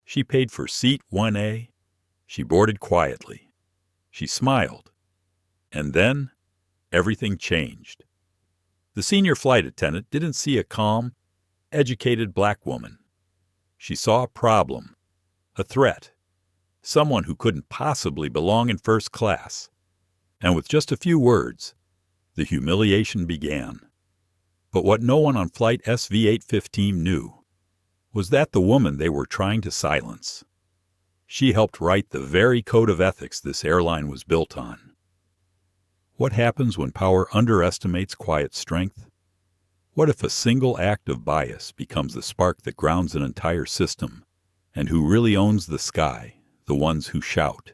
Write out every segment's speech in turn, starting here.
She paid for seat 1A. She boarded quietly. She smiled. And then, everything changed. The senior flight attendant didn't see a calm, educated black woman. She saw a problem, a threat, someone who couldn't possibly belong in first class. And with just a few words, the humiliation began. But what no one on Flight SV-815 knew was that the woman they were trying to silence. She helped write the very code of ethics this airline was built on. What happens when power underestimates quiet strength? What if a single act of bias becomes the spark that grounds an entire system? And who really owns the sky, the ones who shout,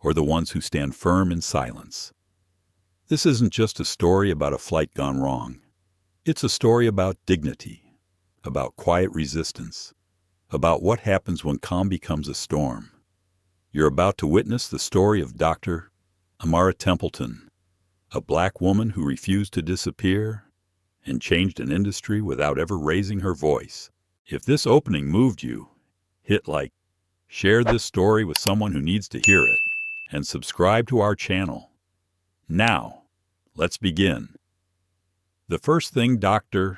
or the ones who stand firm in silence? This isn't just a story about a flight gone wrong. It's a story about dignity, about quiet resistance, about what happens when calm becomes a storm. You're about to witness the story of Dr. Amara Templeton, a black woman who refused to disappear and changed an industry without ever raising her voice. If this opening moved you, hit like, share this story with someone who needs to hear it, and subscribe to our channel. Now, let's begin. The first thing Dr.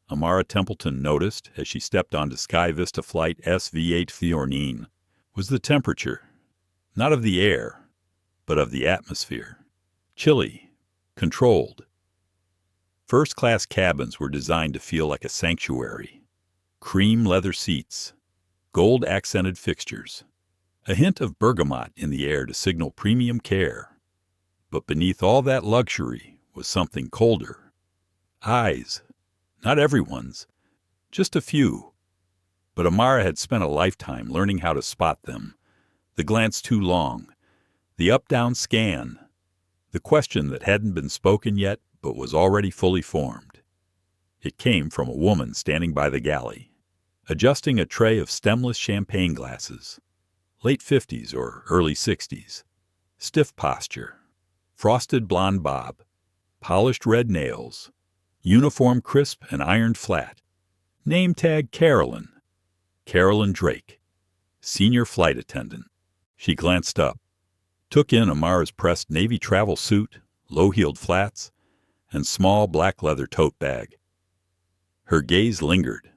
Amara Templeton noticed as she stepped onto Sky Vista Flight SV-814 was the temperature, not of the air, but of the atmosphere. Chilly, controlled. First-class cabins were designed to feel like a sanctuary. Cream leather seats, gold-accented fixtures, a hint of bergamot in the air to signal premium care. But beneath all that luxury was something colder. Eyes. Not everyone's, just a few. But Amara had spent a lifetime learning how to spot them. The glance too long, the up-down scan, the question that hadn't been spoken yet but was already fully formed. It came from a woman standing by the galley, adjusting a tray of stemless champagne glasses. Late 50s or early 60s. Stiff posture, frosted blonde bob, polished red nails, uniform crisp and ironed flat. Name tag Carolyn. Carolyn Drake, senior flight attendant. She glanced up, took in Amara's pressed navy travel suit, low-heeled flats, and small black leather tote bag. Her gaze lingered.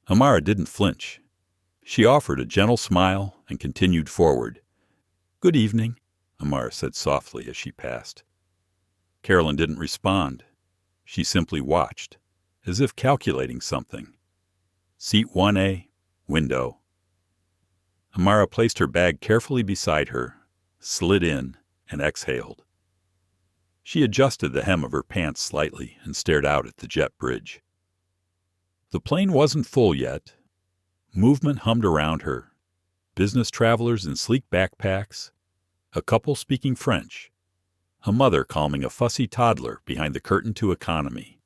Amara didn't flinch. She offered a gentle smile and continued forward. "Good evening," Amara said softly as she passed. Carolyn didn't respond. She simply watched, as if calculating something. Seat 1A, window. Amara placed her bag carefully beside her, slid in, and exhaled. She adjusted the hem of her pants slightly and stared out at the jet bridge. The plane wasn't full yet. Movement hummed around her. Business travelers in sleek backpacks, a couple speaking French, a mother calming a fussy toddler behind the curtain to economy.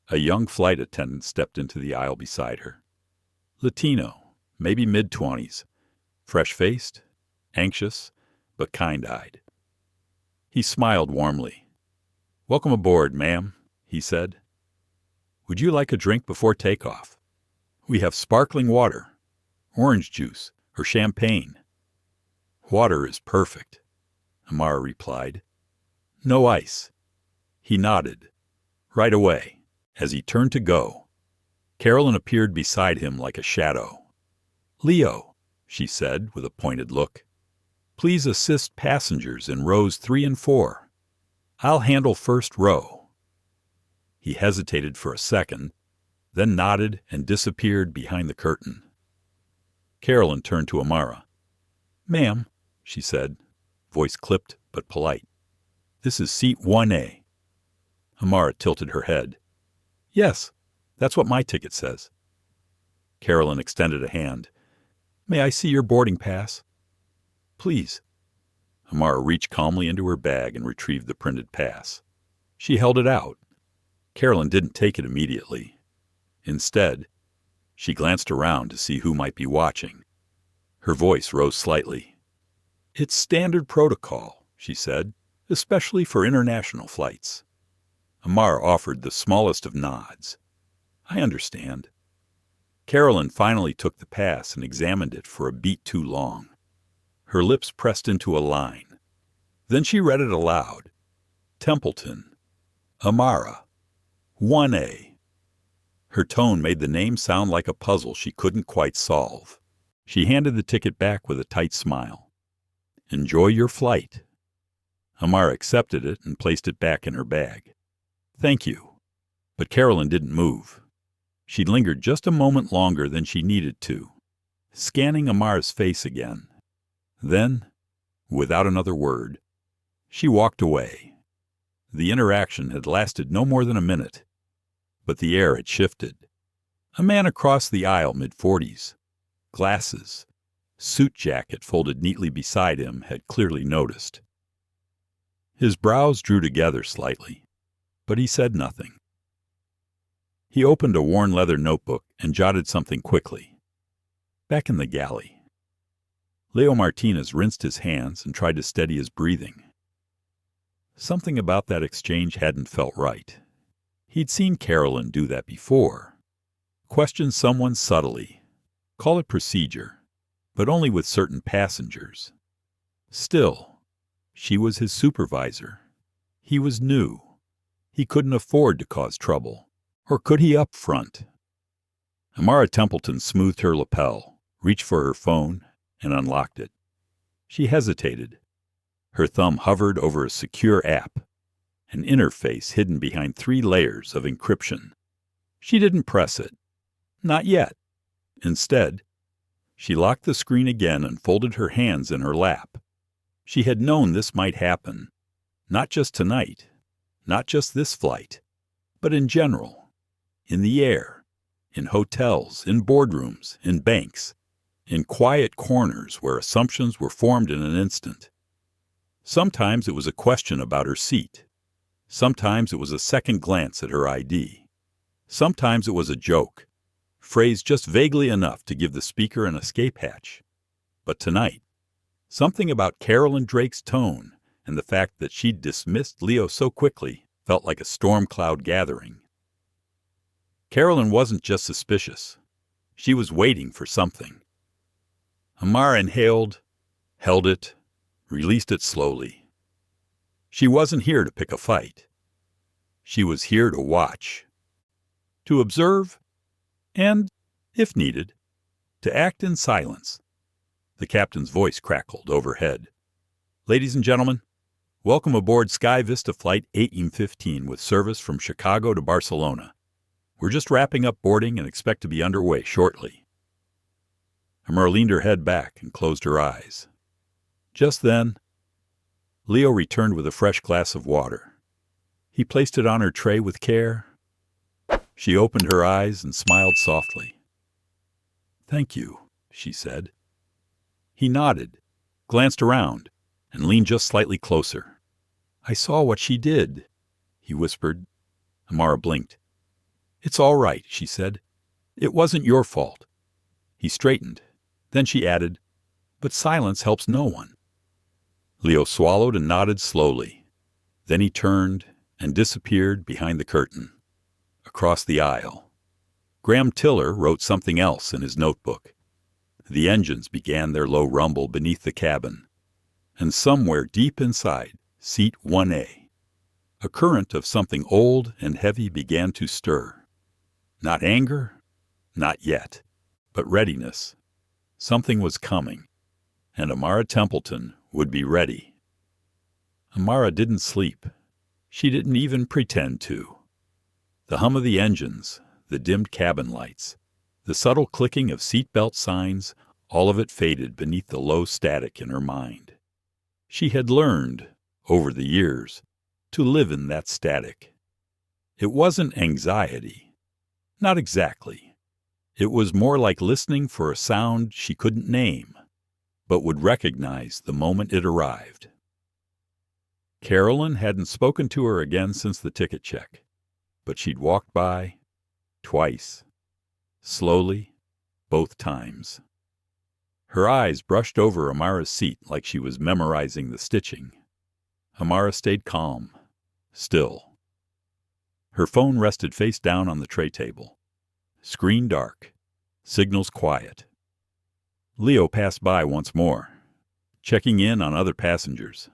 A young flight attendant stepped into the aisle beside her. Latino, maybe mid-20s, fresh-faced, anxious, but kind-eyed. He smiled warmly. "Welcome aboard, ma'am," he said. "Would you like a drink before takeoff? We have sparkling water, orange juice, or champagne." "Water is perfect," Amara replied. "No ice." He nodded. Right away, as he turned to go, Carolyn appeared beside him like a shadow. "Leo," she said with a pointed look, "please assist passengers in rows 3 and 4. I'll handle first row." He hesitated for a second, then nodded and disappeared behind the curtain. Carolyn turned to Amara. "Ma'am," she said, voice clipped but polite, "this is seat 1A. Amara tilted her head. "Yes, that's what my ticket says." Carolyn extended a hand. "May I see your boarding pass?" "Please." Amara reached calmly into her bag and retrieved the printed pass. She held it out. Carolyn didn't take it immediately. Instead, she glanced around to see who might be watching. Her voice rose slightly. "It's standard protocol," she said, "especially for international flights." Amara offered the smallest of nods. "I understand." Carolyn finally took the pass and examined it for a beat too long. Her lips pressed into a line. Then she read it aloud. Templeton. Amara. 1A. Her tone made the name sound like a puzzle she couldn't quite solve. She handed the ticket back with a tight smile. Enjoy your flight. Amara accepted it and placed it back in her bag. Thank you. But Carolyn didn't move. She lingered just a moment longer than she needed to, scanning Amara's face again. Then, without another word, she walked away. The interaction had lasted no more than a minute, but the air had shifted. A man across the aisle, mid-40s, glasses, suit jacket folded neatly beside him, had clearly noticed. His brows drew together slightly, but he said nothing. He opened a worn leather notebook and jotted something quickly. Back in the galley, Leo Martinez rinsed his hands and tried to steady his breathing. Something about that exchange hadn't felt right. He'd seen Carolyn do that before. Question someone subtly. Call it procedure, but only with certain passengers. Still, she was his supervisor. He was new. He couldn't afford to cause trouble. Or could he up front? Amara Templeton smoothed her lapel, reached for her phone, and unlocked it. She hesitated. Her thumb hovered over a secure app, an interface hidden behind 3 layers of encryption. She didn't press it. Not yet. Instead, she locked the screen again and folded her hands in her lap. She had known this might happen. Not just tonight, not just this flight, but in general. In the air, in hotels, in boardrooms, in banks, in quiet corners where assumptions were formed in an instant. Sometimes it was a question about her seat. Sometimes it was a second glance at her ID. Sometimes it was a joke, phrased just vaguely enough to give the speaker an escape hatch. But tonight, something about Carolyn Drake's tone and the fact that she'd dismissed Leo so quickly felt like a storm cloud gathering. Carolyn wasn't just suspicious. She was waiting for something. Amara inhaled, held it, released it slowly. She wasn't here to pick a fight. She was here to watch, to observe, and, if needed, to act in silence. The captain's voice crackled overhead. Ladies and gentlemen, welcome aboard Sky Vista Flight 1815 with service from Chicago to Barcelona. We're just wrapping up boarding and expect to be underway shortly. Amara leaned her head back and closed her eyes. Just then, Leo returned with a fresh glass of water. He placed it on her tray with care. She opened her eyes and smiled softly. "Thank you," she said. He nodded, glanced around, and leaned just slightly closer. "I saw what she did," he whispered. Amara blinked. "It's all right," she said. "It wasn't your fault." He straightened. Then she added, "But silence helps no one." Leo swallowed and nodded slowly. Then he turned and disappeared behind the curtain, across the aisle. Graham Tiller wrote something else in his notebook. The engines began their low rumble beneath the cabin, and somewhere deep inside, seat 1A, a current of something old and heavy began to stir. Not anger, not yet, but readiness. Something was coming, and Amara Templeton would be ready. Amara didn't sleep. She didn't even pretend to. The hum of the engines, the dimmed cabin lights, the subtle clicking of seatbelt signs, all of it faded beneath the low static in her mind. She had learned, over the years, to live in that static. It wasn't anxiety. Not exactly. It was more like listening for a sound she couldn't name, but would recognize the moment it arrived. Carolyn hadn't spoken to her again since the ticket check, but she'd walked by, twice, slowly, both times. Her eyes brushed over Amara's seat like she was memorizing the stitching. Amara stayed calm, still. Her phone rested face down on the tray table. Screen dark. Signals quiet. Leo passed by once more, checking in on other passengers.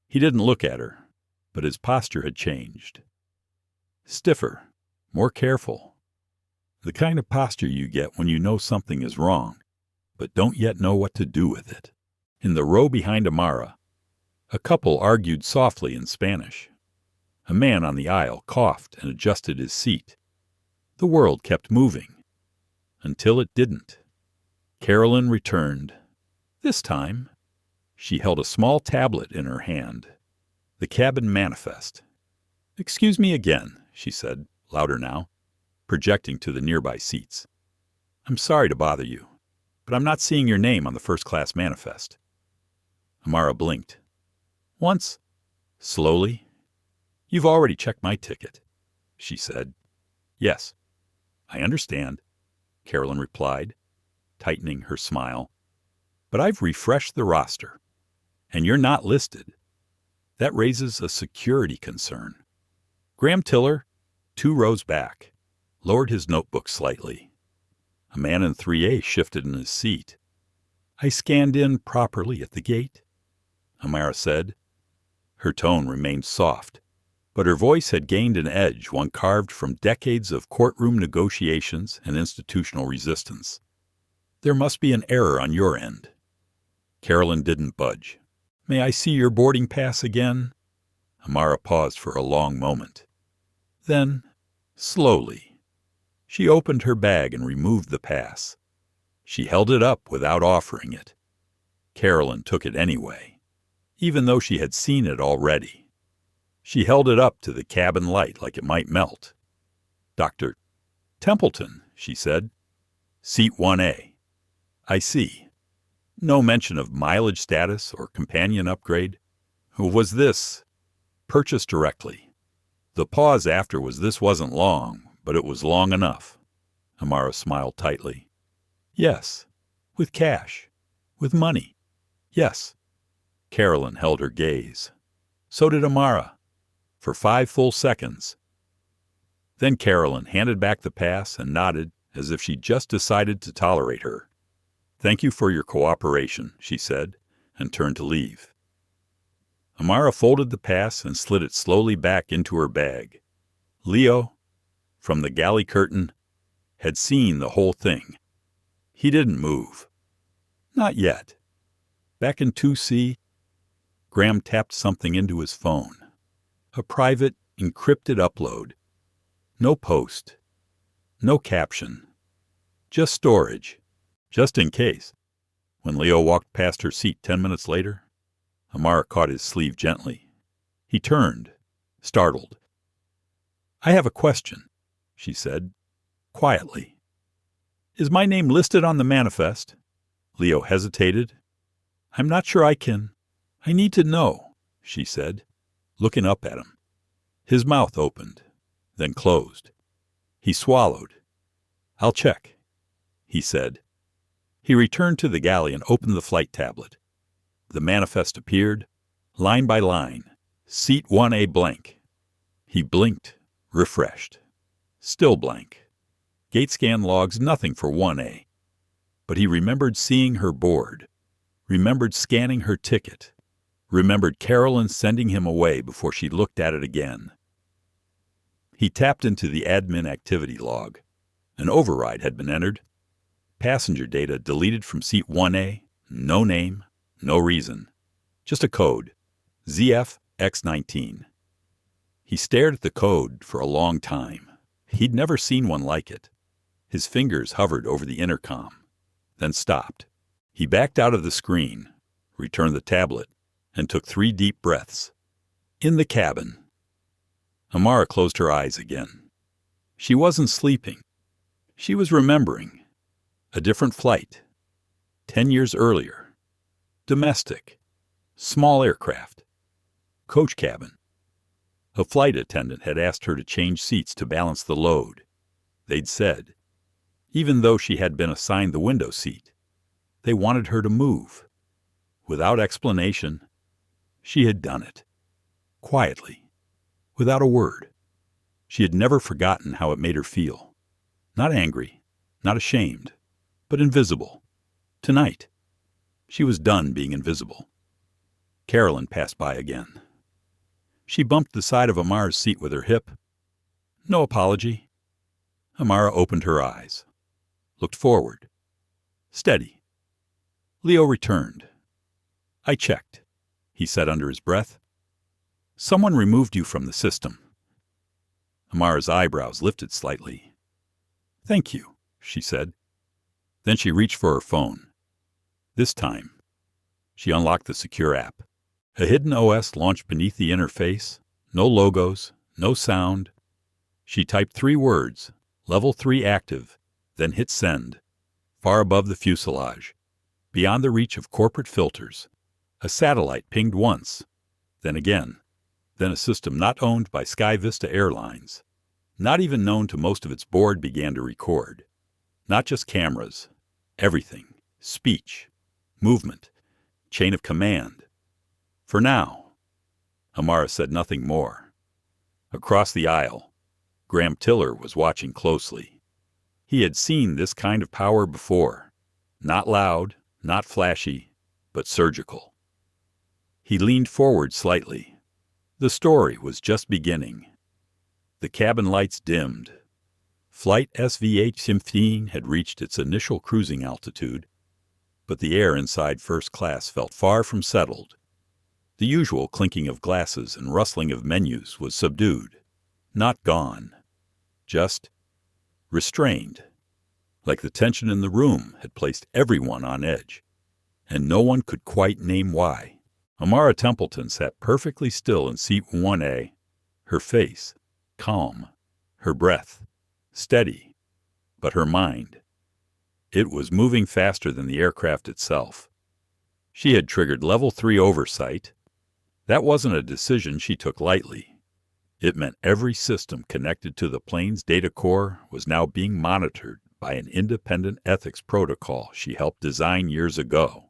He didn't look at her, but his posture had changed. Stiffer, more careful. The kind of posture you get when you know something is wrong, but don't yet know what to do with it. In the row behind Amara, a couple argued softly in Spanish. A man on the aisle coughed and adjusted his seat. The world kept moving. Until it didn't. Carolyn returned. This time, she held a small tablet in her hand. The cabin manifest. "Excuse me again," she said, louder now, projecting to the nearby seats. "I'm sorry to bother you, but I'm not seeing your name on the first-class manifest." Amara blinked. "Once." Slowly. "You've already checked my ticket," she said. "Yes, I understand," Carolyn replied, tightening her smile. "But I've refreshed the roster, and you're not listed. That raises a security concern." Graham Tiller, 2 rows back, lowered his notebook slightly. A man in 3A shifted in his seat. "I scanned in properly at the gate," Amara said. Her tone remained soft, but her voice had gained an edge, one carved from decades of courtroom negotiations and institutional resistance. "There must be an error on your end." Carolyn didn't budge. "May I see your boarding pass again?" Amara paused for a long moment. Then, slowly, she opened her bag and removed the pass. She held it up without offering it. Carolyn took it anyway, even though she had seen it already. She held it up to the cabin light like it might melt. "Dr. Templeton," she said. "Seat 1A. I see. No mention of mileage status or companion upgrade. Was this purchased directly?" The pause after was "This wasn't long, but it was long enough." Amara smiled tightly. "Yes. With cash. With money. Yes." Carolyn held her gaze. So did Amara. For 5 full seconds. Then Carolyn handed back the pass and nodded as if she'd just decided to tolerate her. "Thank you for your cooperation," she said, and turned to leave. Amara folded the pass and slid it slowly back into her bag. Leo, from the galley curtain, had seen the whole thing. He didn't move. Not yet. Back in 2C, Graham tapped something into his phone. A private, encrypted upload. No post. No caption. Just storage. Just in case. When Leo walked past her seat 10 minutes later, Amara caught his sleeve gently. He turned, startled. "I have a question," she said, quietly. "Is my name listed on the manifest?" Leo hesitated. "I'm not sure I can. I need to know," she said, looking up at him. His mouth opened, then closed. He swallowed. "I'll check," he said. He returned to the galley and opened the flight tablet. The manifest appeared, line by line, seat 1A blank. He blinked, refreshed. Still blank. Gate scan logs, nothing for 1A. But he remembered seeing her board, remembered scanning her ticket, remembered Carolyn sending him away before she looked at it again. He tapped into the admin activity log. An override had been entered. Passenger data deleted from seat 1A, no name, no reason. Just a code, ZFX19. He stared at the code for a long time. He'd never seen one like it. His fingers hovered over the intercom, then stopped. He backed out of the screen, returned the tablet, and took 3 deep breaths. In the cabin. Amara closed her eyes again. She wasn't sleeping. She was remembering. A different flight. 10 years earlier. Domestic. Small aircraft. Coach cabin. A flight attendant had asked her to change seats to balance the load. They'd said, even though she had been assigned the window seat, they wanted her to move. Without explanation, she had done it. Quietly. Without a word. She had never forgotten how it made her feel. Not angry, not ashamed, but invisible. Tonight, she was done being invisible. Carolyn passed by again. She bumped the side of Amara's seat with her hip. No apology. Amara opened her eyes, looked forward. Steady. Leo returned. I checked, he said under his breath. Someone removed you from the system. Amara's eyebrows lifted slightly. Thank you, she said. Then she reached for her phone. This time, she unlocked the secure app. A hidden OS launched beneath the interface. No logos, no sound. She typed 3 words, Level 3 active, then hit send. Far above the fuselage, beyond the reach of corporate filters, a satellite pinged once, then again, then a system not owned by Sky Vista Airlines, not even known to most of its board, began to record. Not just cameras, everything, speech, movement, chain of command. For now, Amara said nothing more. Across the aisle, Graham Tiller was watching closely. He had seen this kind of power before. Not loud, not flashy, but surgical. He leaned forward slightly. The story was just beginning. The cabin lights dimmed. Flight SVH-15 had reached its initial cruising altitude, but the air inside first class felt far from settled. The usual clinking of glasses and rustling of menus was subdued, not gone, just restrained, like the tension in the room had placed everyone on edge, and no one could quite name why. Amara Templeton sat perfectly still in seat 1A, her face calm, her breath steady, but her mind, it was moving faster than the aircraft itself. She had triggered Level 3 oversight. That wasn't a decision she took lightly. It meant every system connected to the plane's data core was now being monitored by an independent ethics protocol she helped design years ago.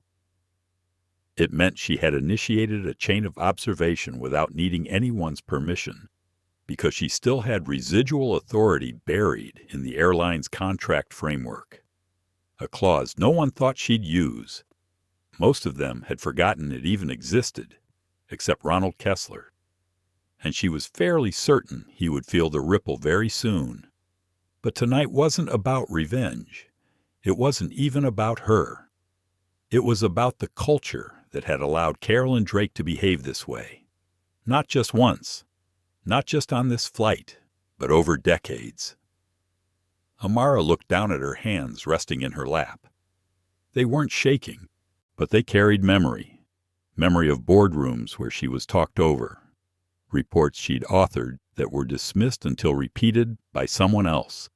It meant she had initiated a chain of observation without needing anyone's permission, because she still had residual authority buried in the airline's contract framework, a clause no one thought she'd use. Most of them had forgotten it even existed, except Ronald Kessler, and she was fairly certain he would feel the ripple very soon. But tonight wasn't about revenge. It wasn't even about her. It was about the culture that had allowed Carolyn Drake to behave this way. Not just once, not just on this flight, but over decades. Amara looked down at her hands resting in her lap. They weren't shaking, but they carried memory of boardrooms where she was talked over, reports she'd authored that were dismissed until repeated by someone else,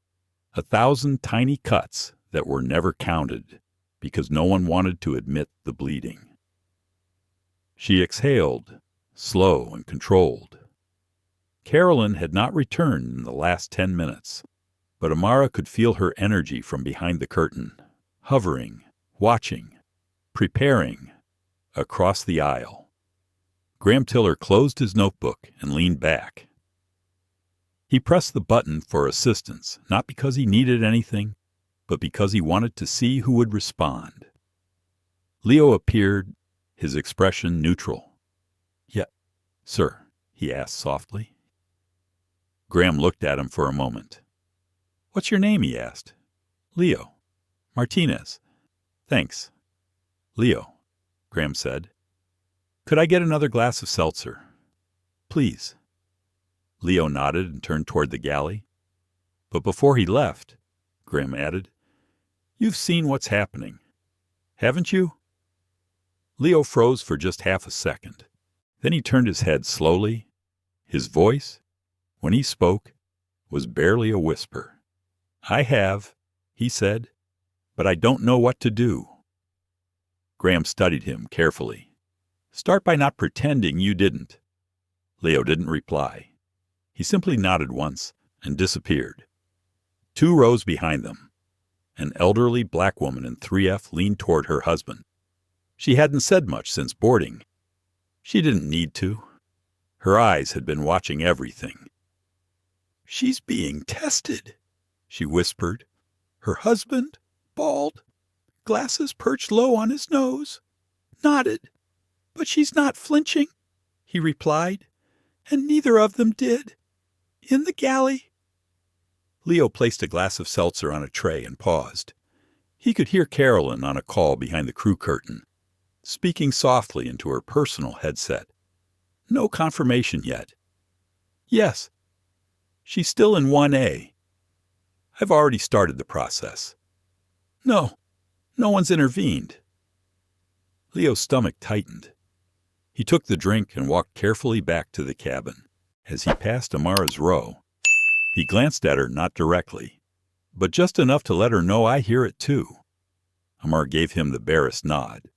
1,000 tiny cuts that were never counted because no one wanted to admit the bleeding. She exhaled, slow and controlled. Carolyn had not returned in the last 10 minutes, but Amara could feel her energy from behind the curtain, hovering, watching, preparing, across the aisle. Graham Tiller closed his notebook and leaned back. He pressed the button for assistance, not because he needed anything, but because he wanted to see who would respond. Leo appeared, his expression neutral. "Yeah, sir," he asked softly. Graham looked at him for a moment. "What's your name?" he asked. "Leo. Martinez." "Thanks." "Leo," Graham said. "Could I get another glass of seltzer?" "Please." Leo nodded and turned toward the galley. "But before he left," Graham added, "you've seen what's happening, haven't you?" Leo froze for just half a second. Then he turned his head slowly. His voice, when he spoke, was barely a whisper. "I have," he said, "but I don't know what to do." Graham studied him carefully. "Start by not pretending you didn't." Leo didn't reply. He simply nodded once and disappeared. 2 rows behind them, an elderly black woman in 3F leaned toward her husband. She hadn't said much since boarding. She didn't need to. Her eyes had been watching everything. "She's being tested," she whispered, Her husband, bald, glasses perched low on his nose, nodded. "But she's not flinching," he replied, "and neither of them did. In the galley." Leo placed a glass of seltzer on a tray and paused. He could hear Carolyn on a call behind the crew curtain, speaking softly into her personal headset. "No confirmation yet." "Yes. She's still in 1A. I've already started the process." "No. No one's intervened." Leo's stomach tightened. He took the drink and walked carefully back to the cabin. As he passed Amara's row, he glanced at her not directly, but just enough to let her know, "I hear it too." Amara gave him the barest nod.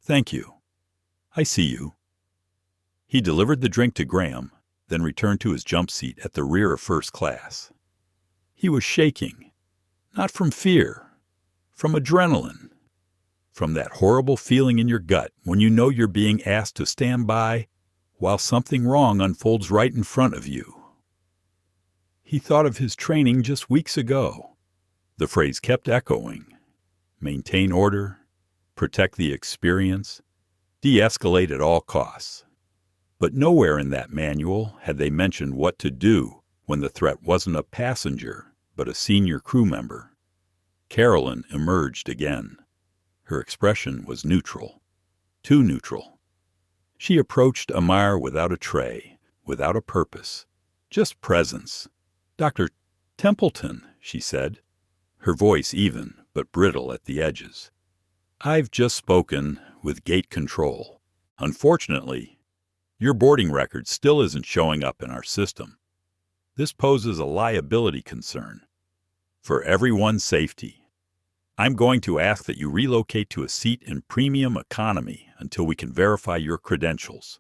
"Thank you. I see you." He delivered the drink to Graham, then returned to his jump seat at the rear of first class. He was shaking, not from fear, from adrenaline, from that horrible feeling in your gut when you know you're being asked to stand by while something wrong unfolds right in front of you. He thought of his training just weeks ago. The phrase kept echoing. Maintain order, protect the experience, de-escalate at all costs. But nowhere in that manual had they mentioned what to do when the threat wasn't a passenger, but a senior crew member. Carolyn emerged again. Her expression was neutral. Too neutral. She approached Amar without a tray, without a purpose, just presence. "Dr. Templeton," she said, her voice even but brittle at the edges. "I've just spoken with gate control. Unfortunately, your boarding record still isn't showing up in our system. This poses a liability concern for everyone's safety. I'm going to ask that you relocate to a seat in premium economy until we can verify your credentials."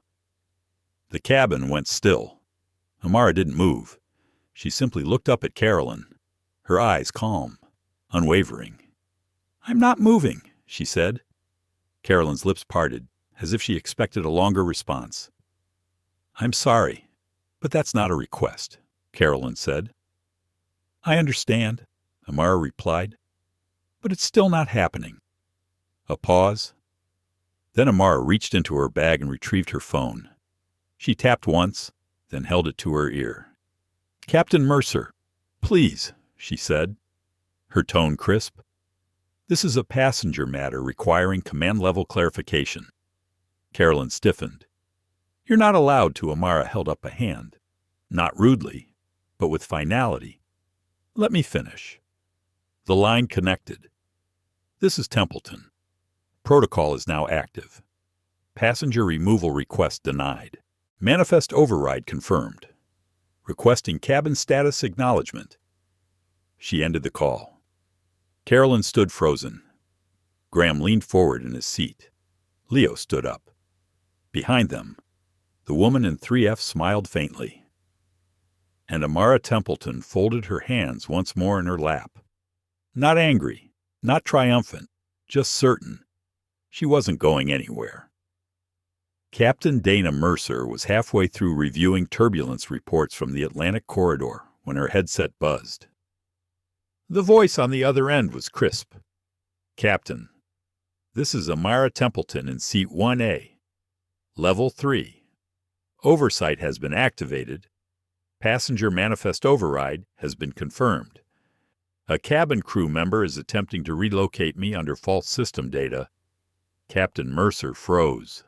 The cabin went still. Amara didn't move. She simply looked up at Carolyn, her eyes calm, unwavering. "I'm not moving," she said. Carolyn's lips parted, as if she expected a longer response. "I'm sorry, but that's not a request," Carolyn said. "I understand," Amara replied, "but it's still not happening." A pause. Then Amara reached into her bag and retrieved her phone. She tapped once, then held it to her ear. "Captain Mercer, please," she said, her tone crisp. "This is a passenger matter requiring command-level clarification." Carolyn stiffened. "You're not allowed to." Amara held up a hand. Not rudely, but with finality. "Let me finish." The line connected. "This is Templeton. Protocol is now active. Passenger removal request denied. Manifest override confirmed. Requesting cabin status acknowledgement." She ended the call. Carolyn stood frozen. Graham leaned forward in his seat. Leo stood up. Behind them, the woman in 3F smiled faintly. And Amara Templeton folded her hands once more in her lap. Not angry, not triumphant, just certain. She wasn't going anywhere. Captain Dana Mercer was halfway through reviewing turbulence reports from the Atlantic corridor when her headset buzzed. The voice on the other end was crisp. "Captain, this is Amara Templeton in Seat 1A. Level 3. Oversight has been activated. Passenger manifest override has been confirmed. A cabin crew member is attempting to relocate me under false system data." Captain Mercer froze.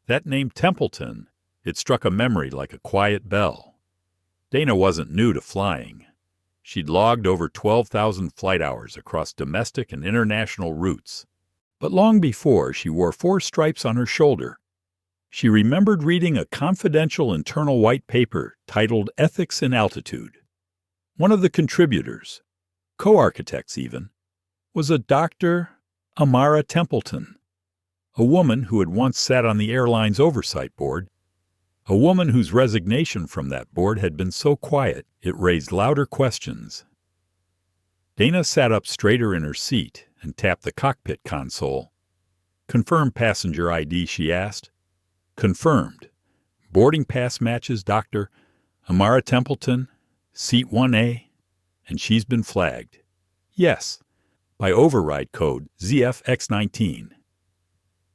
That name Templeton, it struck a memory like a quiet bell. Dana wasn't new to flying. She'd logged over 12,000 flight hours across domestic and international routes. But long before she wore 4 stripes on her shoulder, she remembered reading a confidential internal white paper titled Ethics in Altitude. One of the contributors, co-architects even, was a Dr. Amara Templeton, a woman who had once sat on the airline's oversight board, a woman whose resignation from that board had been so quiet it raised louder questions. Dana sat up straighter in her seat and tapped the cockpit console. "Confirmed passenger ID," she asked. "Confirmed. Boarding pass matches Dr. Amara Templeton, Seat 1A, and she's been flagged." Yes, by override code ZFX19.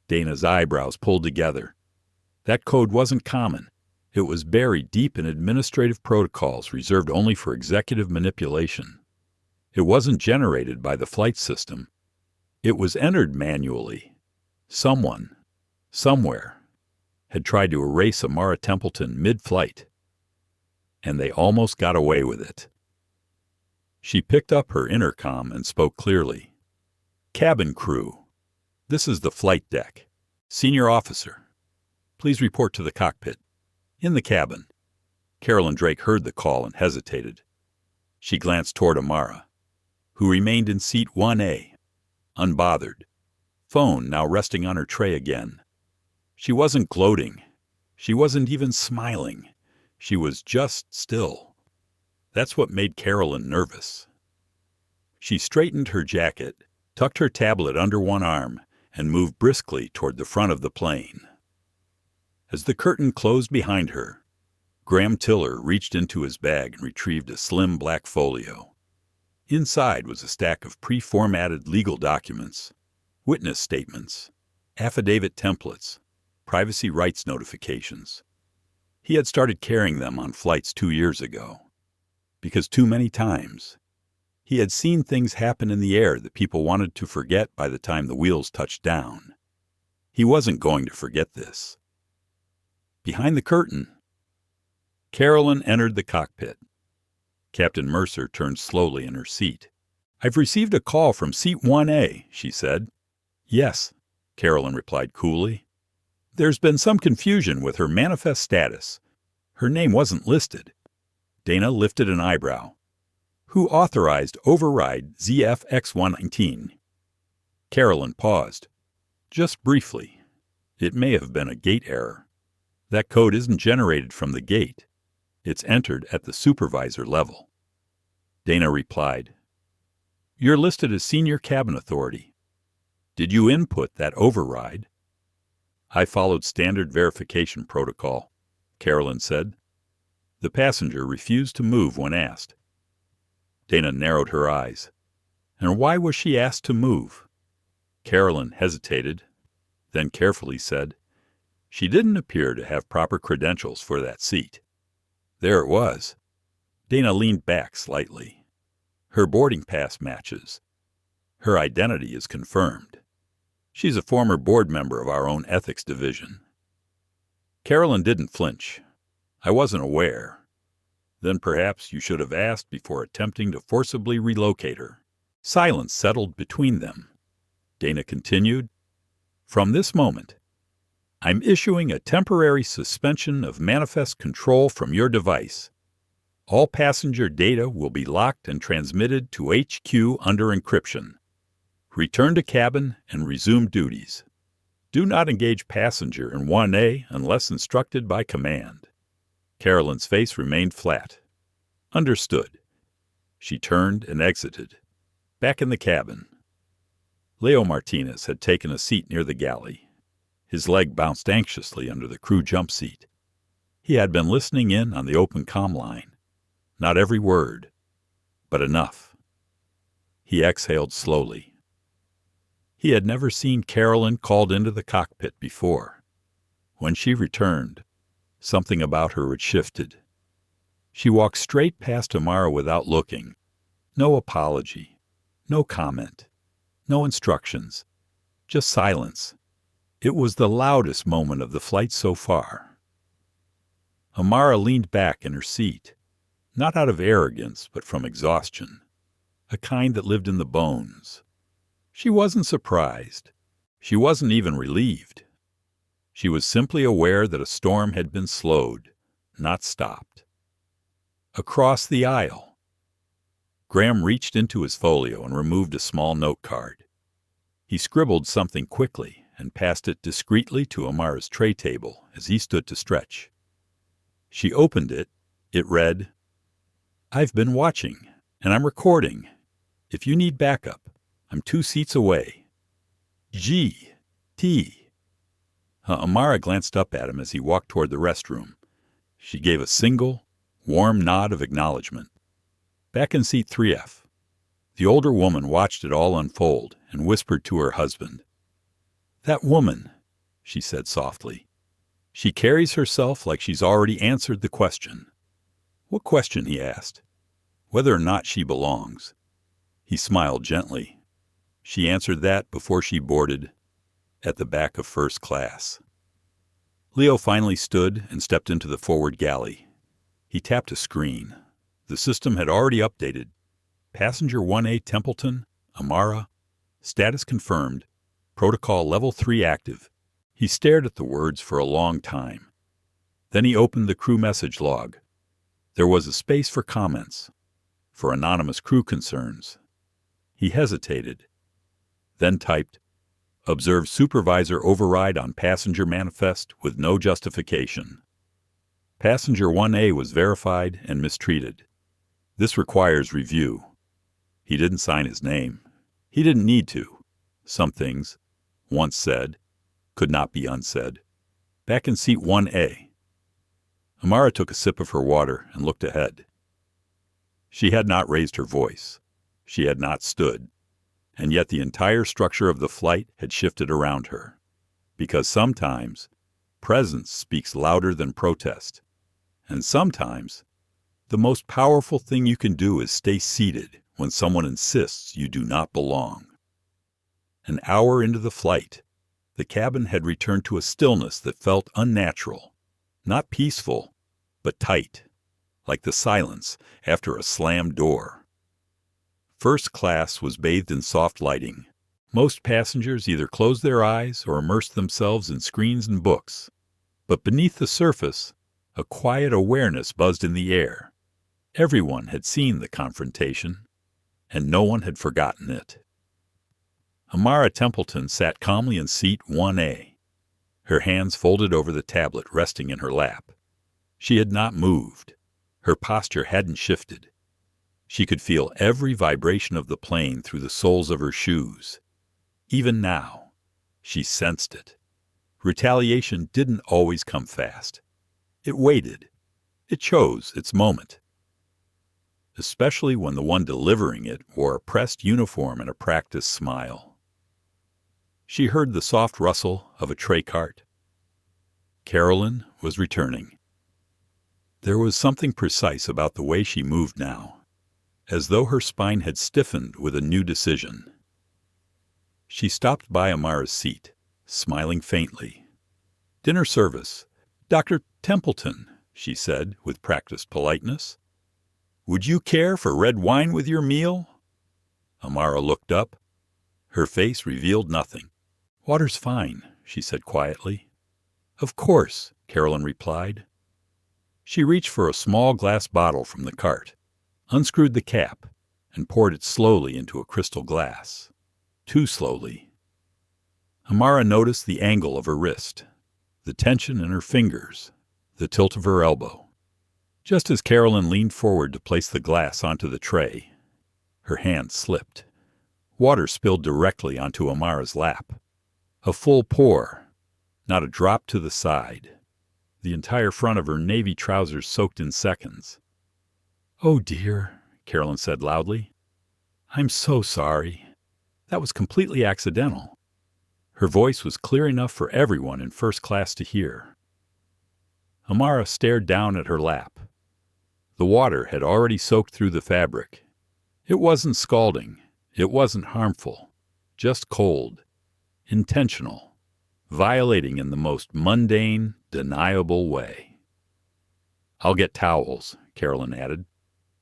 Dana's eyebrows pulled together. That code wasn't common. It was buried deep in administrative protocols reserved only for executive manipulation. It wasn't generated by the flight system. It was entered manually. Someone, somewhere, had tried to erase Amara Templeton mid-flight. And they almost got away with it. She picked up her intercom and spoke clearly. "Cabin crew, this is the flight deck. Senior officer, please report to the cockpit. In the cabin." Carolyn Drake heard the call and hesitated. She glanced toward Amara, who remained in seat 1A, unbothered, phone now resting on her tray again. She wasn't gloating. She wasn't even smiling. She was just still. That's what made Carolyn nervous. She straightened her jacket, tucked her tablet under one arm, and moved briskly toward the front of the plane. As the curtain closed behind her, Graham Tiller reached into his bag and retrieved a slim black folio. Inside was a stack of pre-formatted legal documents, witness statements, affidavit templates, privacy rights notifications. He had started carrying them on flights 2 years ago, because too many times he had seen things happen in the air that people wanted to forget by the time the wheels touched down. He wasn't going to forget this. Behind the curtain, Carolyn entered the cockpit. Captain Mercer turned slowly in her seat. "I've received a call from seat 1A, she said. "Yes," Carolyn replied coolly. "There's been some confusion with her manifest status. Her name wasn't listed." Dana lifted an eyebrow. "Who authorized override ZFX119? Carolyn paused. "Just briefly. It may have been a gate error. That code isn't generated from the gate. It's entered at the supervisor level." Dana replied, "You're listed as senior cabin authority. Did you input that override?" "I followed standard verification protocol," Carolyn said. The passenger refused to move when asked. Dana narrowed her eyes. And why was she asked to move? Carolyn hesitated, then carefully said, "She didn't appear to have proper credentials for that seat." There it was. Dana leaned back slightly. Her boarding pass matches. Her identity is confirmed. She's a former board member of our own ethics division. Carolyn didn't flinch. "I wasn't aware." "Then perhaps you should have asked before attempting to forcibly relocate her." Silence settled between them. Dana continued, "From this moment, I'm issuing a temporary suspension of manifest control from your device. All passenger data will be locked and transmitted to HQ under encryption. Return to cabin and resume duties. Do not engage passenger in 1A unless instructed by command." Carolyn's face remained flat. "Understood." She turned and exited. Back in the cabin, Leo Martinez had taken a seat near the galley. His leg bounced anxiously under the crew jump seat. He had been listening in on the open comm line. Not every word, but enough. He exhaled slowly. He had never seen Carolyn called into the cockpit before. When she returned, something about her had shifted. She walked straight past Amara without looking. No apology, no comment, no instructions, just silence. It was the loudest moment of the flight so far. Amara leaned back in her seat, not out of arrogance, but from exhaustion, a kind that lived in the bones. She wasn't surprised. She wasn't even relieved. She was simply aware that a storm had been slowed, not stopped. Across the aisle, Graham reached into his folio and removed a small note card. He scribbled something quickly and passed it discreetly to Amara's tray table as he stood to stretch. She opened it. It read, "I've been watching, and I'm recording. If you need backup, I'm 2 seats away. G.T." Amara glanced up at him as he walked toward the restroom. She gave a single, warm nod of acknowledgement. Back in seat 3F, The older woman watched it all unfold and whispered to her husband. "That woman," she said softly. "She carries herself like she's already answered the question." "What question?" he asked. "Whether or not she belongs." He smiled gently. "She answered that before she boarded at the back of first class." Leo finally stood and stepped into the forward galley. He tapped a screen. The system had already updated. Passenger 1A Templeton, Amara, status confirmed, protocol level 3 active. He stared at the words for a long time. Then he opened the crew message log. There was a space for comments, for anonymous crew concerns. He hesitated, then typed, "Observed supervisor override on passenger manifest with no justification. Passenger 1A was verified and mistreated. This requires review." He didn't sign his name. He didn't need to. Some things, once said, could not be unsaid. Back in seat 1A. Amara took a sip of her water and looked ahead. She had not raised her voice. She had not stood. And yet the entire structure of the flight had shifted around her. Because sometimes presence speaks louder than protest. And sometimes the most powerful thing you can do is stay seated when someone insists you do not belong. An hour into the flight, the cabin had returned to a stillness that felt unnatural, not peaceful, but tight, like the silence after a slammed door. First class was bathed in soft lighting. Most passengers either closed their eyes or immersed themselves in screens and books. But beneath the surface, a quiet awareness buzzed in the air. Everyone had seen the confrontation, and no one had forgotten it. Amara Templeton sat calmly in seat 1A, her hands folded over the tablet resting in her lap. She had not moved. Her posture hadn't shifted. She could feel every vibration of the plane through the soles of her shoes. Even now, she sensed it. Retaliation didn't always come fast. It waited. It chose its moment. Especially when the one delivering it wore a pressed uniform and a practiced smile. She heard the soft rustle of a tray cart. Carolyn was returning. There was something precise about the way she moved now, as though her spine had stiffened with a new decision. She stopped by Amara's seat, smiling faintly. "Dinner service. Dr. Templeton," she said with practiced politeness. "Would you care for red wine with your meal?" Amara looked up. Her face revealed nothing. "Water's fine," she said quietly. "Of course," Carolyn replied. She reached for a small glass bottle from the cart, unscrewed the cap, and poured it slowly into a crystal glass. Too slowly. Amara noticed the angle of her wrist, the tension in her fingers, the tilt of her elbow. Just as Carolyn leaned forward to place the glass onto the tray, her hand slipped. Water spilled directly onto Amara's lap. A full pour, not a drop to the side. The entire front of her navy trousers soaked in seconds. "Oh dear," Carolyn said loudly. "I'm so sorry. That was completely accidental." Her voice was clear enough for everyone in first class to hear. Amara stared down at her lap. The water had already soaked through the fabric. It wasn't scalding. It wasn't harmful. Just cold. Intentional. Violating in the most mundane, deniable way. "I'll get towels," Carolyn added,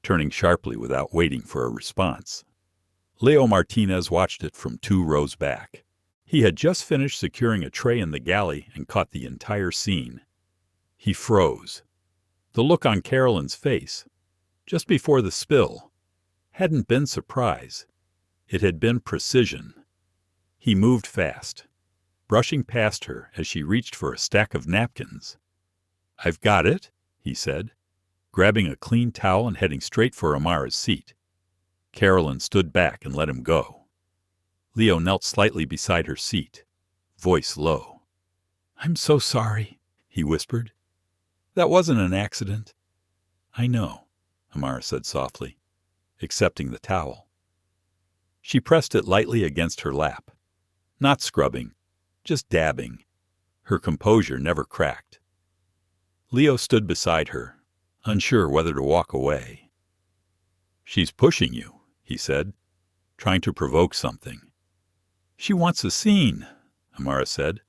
turning sharply without waiting for a response. Leo Martinez watched it from 2 rows back. He had just finished securing a tray in the galley and caught the entire scene. He froze. The look on Carolyn's face, just before the spill, hadn't been surprise. It had been precision. He moved fast, brushing past her as she reached for a stack of napkins. "I've got it," he said, grabbing a clean towel and heading straight for Amara's seat. Carolyn stood back and let him go. Leo knelt slightly beside her seat, voice low. "I'm so sorry," he whispered. "That wasn't an accident." "I know," Amara said softly, accepting the towel. She pressed it lightly against her lap. Not scrubbing, just dabbing. Her composure never cracked. Leo stood beside her, unsure whether to walk away. "She's pushing you," he said, trying to provoke something. "She wants a scene," Amara said.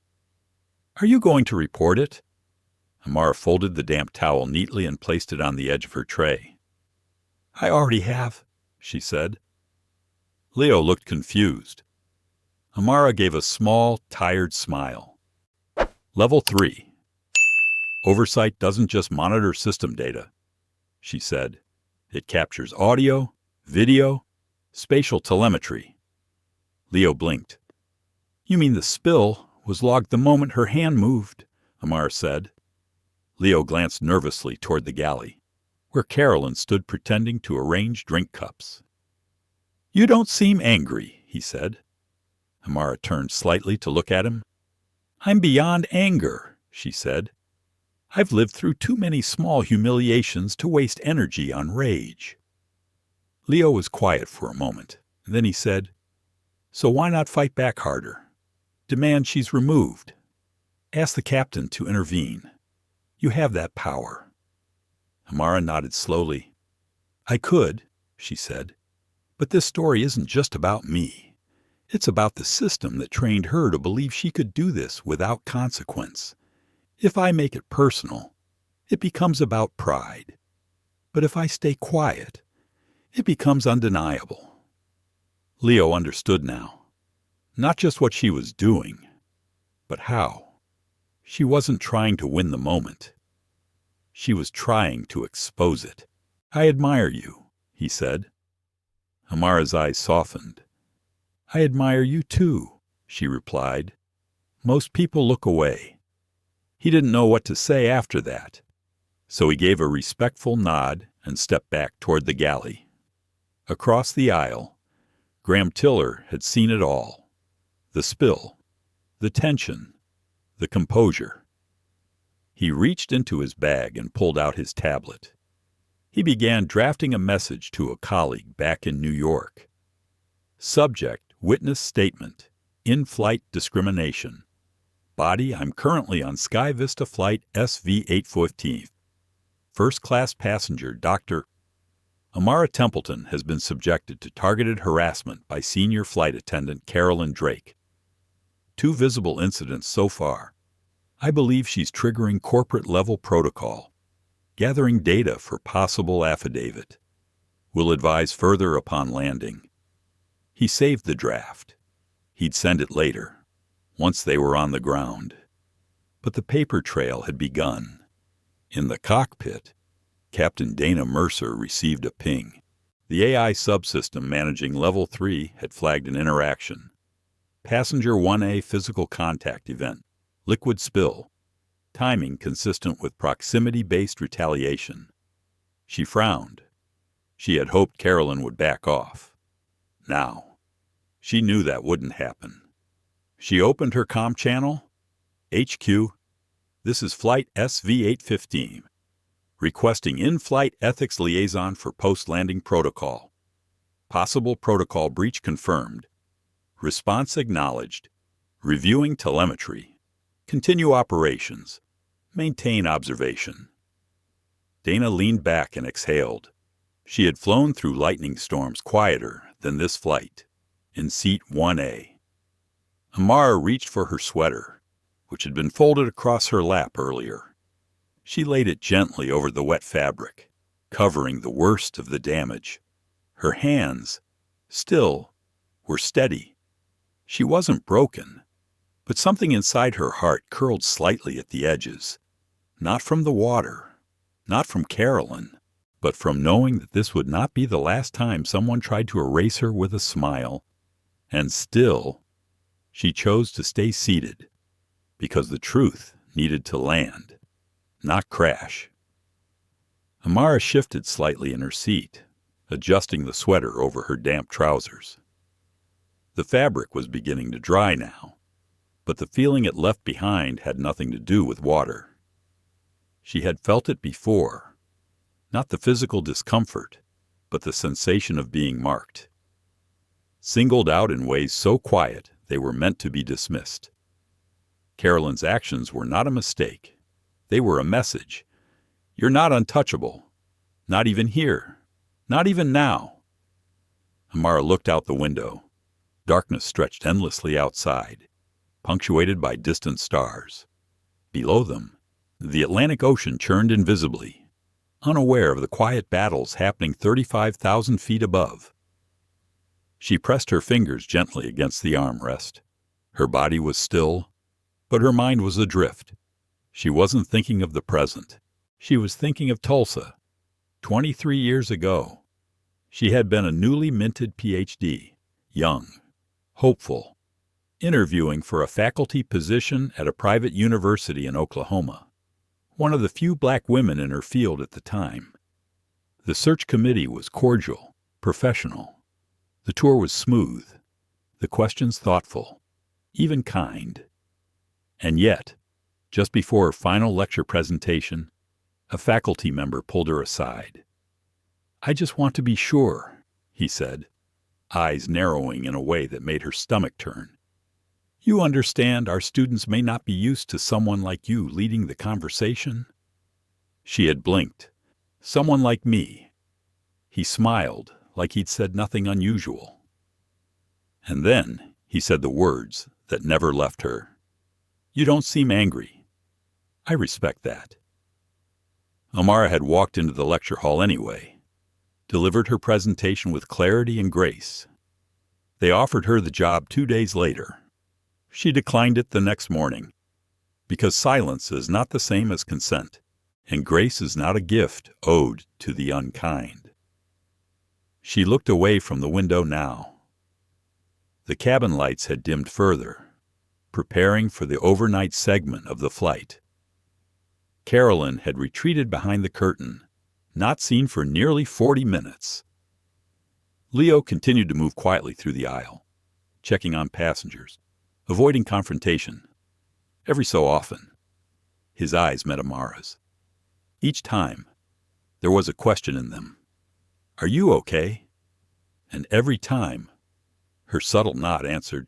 "Are you going to report it?" Amara folded the damp towel neatly and placed it on the edge of her tray. "I already have," she said. Leo looked confused. Amara gave a small, tired smile. "Level 3. Oversight doesn't just monitor system data," she said. "It captures audio, video, spatial telemetry." Leo blinked. "You mean the spill was logged the moment her hand moved," Amara said. Leo glanced nervously toward the galley, where Carolyn stood pretending to arrange drink cups. "You don't seem angry," he said. Amara turned slightly to look at him. "I'm beyond anger," she said. "I've lived through too many small humiliations to waste energy on rage." Leo was quiet for a moment. Then he said, "So why not fight back harder? Demand she's removed. Ask the captain to intervene. You have that power." Amara nodded slowly. "I could," she said. "But this story isn't just about me. It's about the system that trained her to believe she could do this without consequence. If I make it personal, it becomes about pride. But if I stay quiet, it becomes undeniable." Leo understood now. Not just what she was doing, but how. She wasn't trying to win the moment. She was trying to expose it. "I admire you," he said. Amara's eyes softened. "I admire you too," she replied. "Most people look away." He didn't know what to say after that, so he gave a respectful nod and stepped back toward the galley. Across the aisle, Graham Tiller had seen it all. The spill, the tension, the composure. He reached into his bag and pulled out his tablet. He began drafting a message to a colleague back in New York. Subject, witness statement, in-flight discrimination. Body, I'm currently on Sky Vista Flight SV-815. First-class passenger, Dr. Amara Templeton has been subjected to targeted harassment by senior flight attendant Carolyn Drake. 2 visible incidents so far. I believe she's triggering corporate-level protocol, gathering data for possible affidavit. Will advise further upon landing. He saved the draft. He'd send it later, once they were on the ground. But the paper trail had begun. In the cockpit, Captain Dana Mercer received a ping. The AI subsystem managing Level 3 had flagged an interaction. Passenger 1A physical contact event. Liquid spill. Timing consistent with proximity-based retaliation. She frowned. She had hoped Carolyn would back off. Now, she knew that wouldn't happen. She opened her comm channel. "HQ, this is Flight SV-815. Requesting in-flight ethics liaison for post-landing protocol. Possible protocol breach confirmed. Response acknowledged. Reviewing telemetry. Continue operations. Maintain observation." Dana leaned back and exhaled. She had flown through lightning storms quieter than this flight, in seat 1A. Amara reached for her sweater, which had been folded across her lap earlier. She laid it gently over the wet fabric, covering the worst of the damage. Her hands, still, were steady. She wasn't broken, but something inside her heart curled slightly at the edges. Not from the water, not from Carolyn, but from knowing that this would not be the last time someone tried to erase her with a smile. And still, she chose to stay seated, because the truth needed to land, not crash. Amara shifted slightly in her seat, adjusting the sweater over her damp trousers. The fabric was beginning to dry now, but the feeling it left behind had nothing to do with water. She had felt it before, not the physical discomfort, but the sensation of being marked. singled out in ways so quiet they were meant to be dismissed. Carolyn's actions were not a mistake. They were a message. You're not untouchable. Not even here. Not even now. Amara looked out the window. Darkness stretched endlessly outside, punctuated by distant stars. Below them, the Atlantic Ocean churned invisibly, unaware of the quiet battles happening 35,000 feet above. She pressed her fingers gently against the armrest. Her body was still, but her mind was adrift. She wasn't thinking of the present. She was thinking of Tulsa. 23 years ago, she had been a newly minted PhD, young, hopeful, interviewing for a faculty position at a private university in Oklahoma, one of the few black women in her field at the time. The search committee was cordial, professional. The tour was smooth, the questions thoughtful, even kind. And yet, just before her final lecture presentation, a faculty member pulled her aside. "I just want to be sure," he said, eyes narrowing in a way that made her stomach turn. "You understand our students may not be used to someone like you leading the conversation?" She had blinked. "Someone like me." He smiled, like he'd said nothing unusual. And then he said the words that never left her. "You don't seem angry. I respect that." Amara had walked into the lecture hall anyway, delivered her presentation with clarity and grace. They offered her the job 2 days later. She declined it the next morning, because silence is not the same as consent, and grace is not a gift owed to the unkind. She looked away from the window now. The cabin lights had dimmed further, preparing for the overnight segment of the flight. Carolyn had retreated behind the curtain, not seen for nearly 40 minutes. Leo continued to move quietly through the aisle, checking on passengers, avoiding confrontation. Every so often, his eyes met Amara's. Each time, there was a question in them. "Are you okay?" And every time, her subtle nod answered,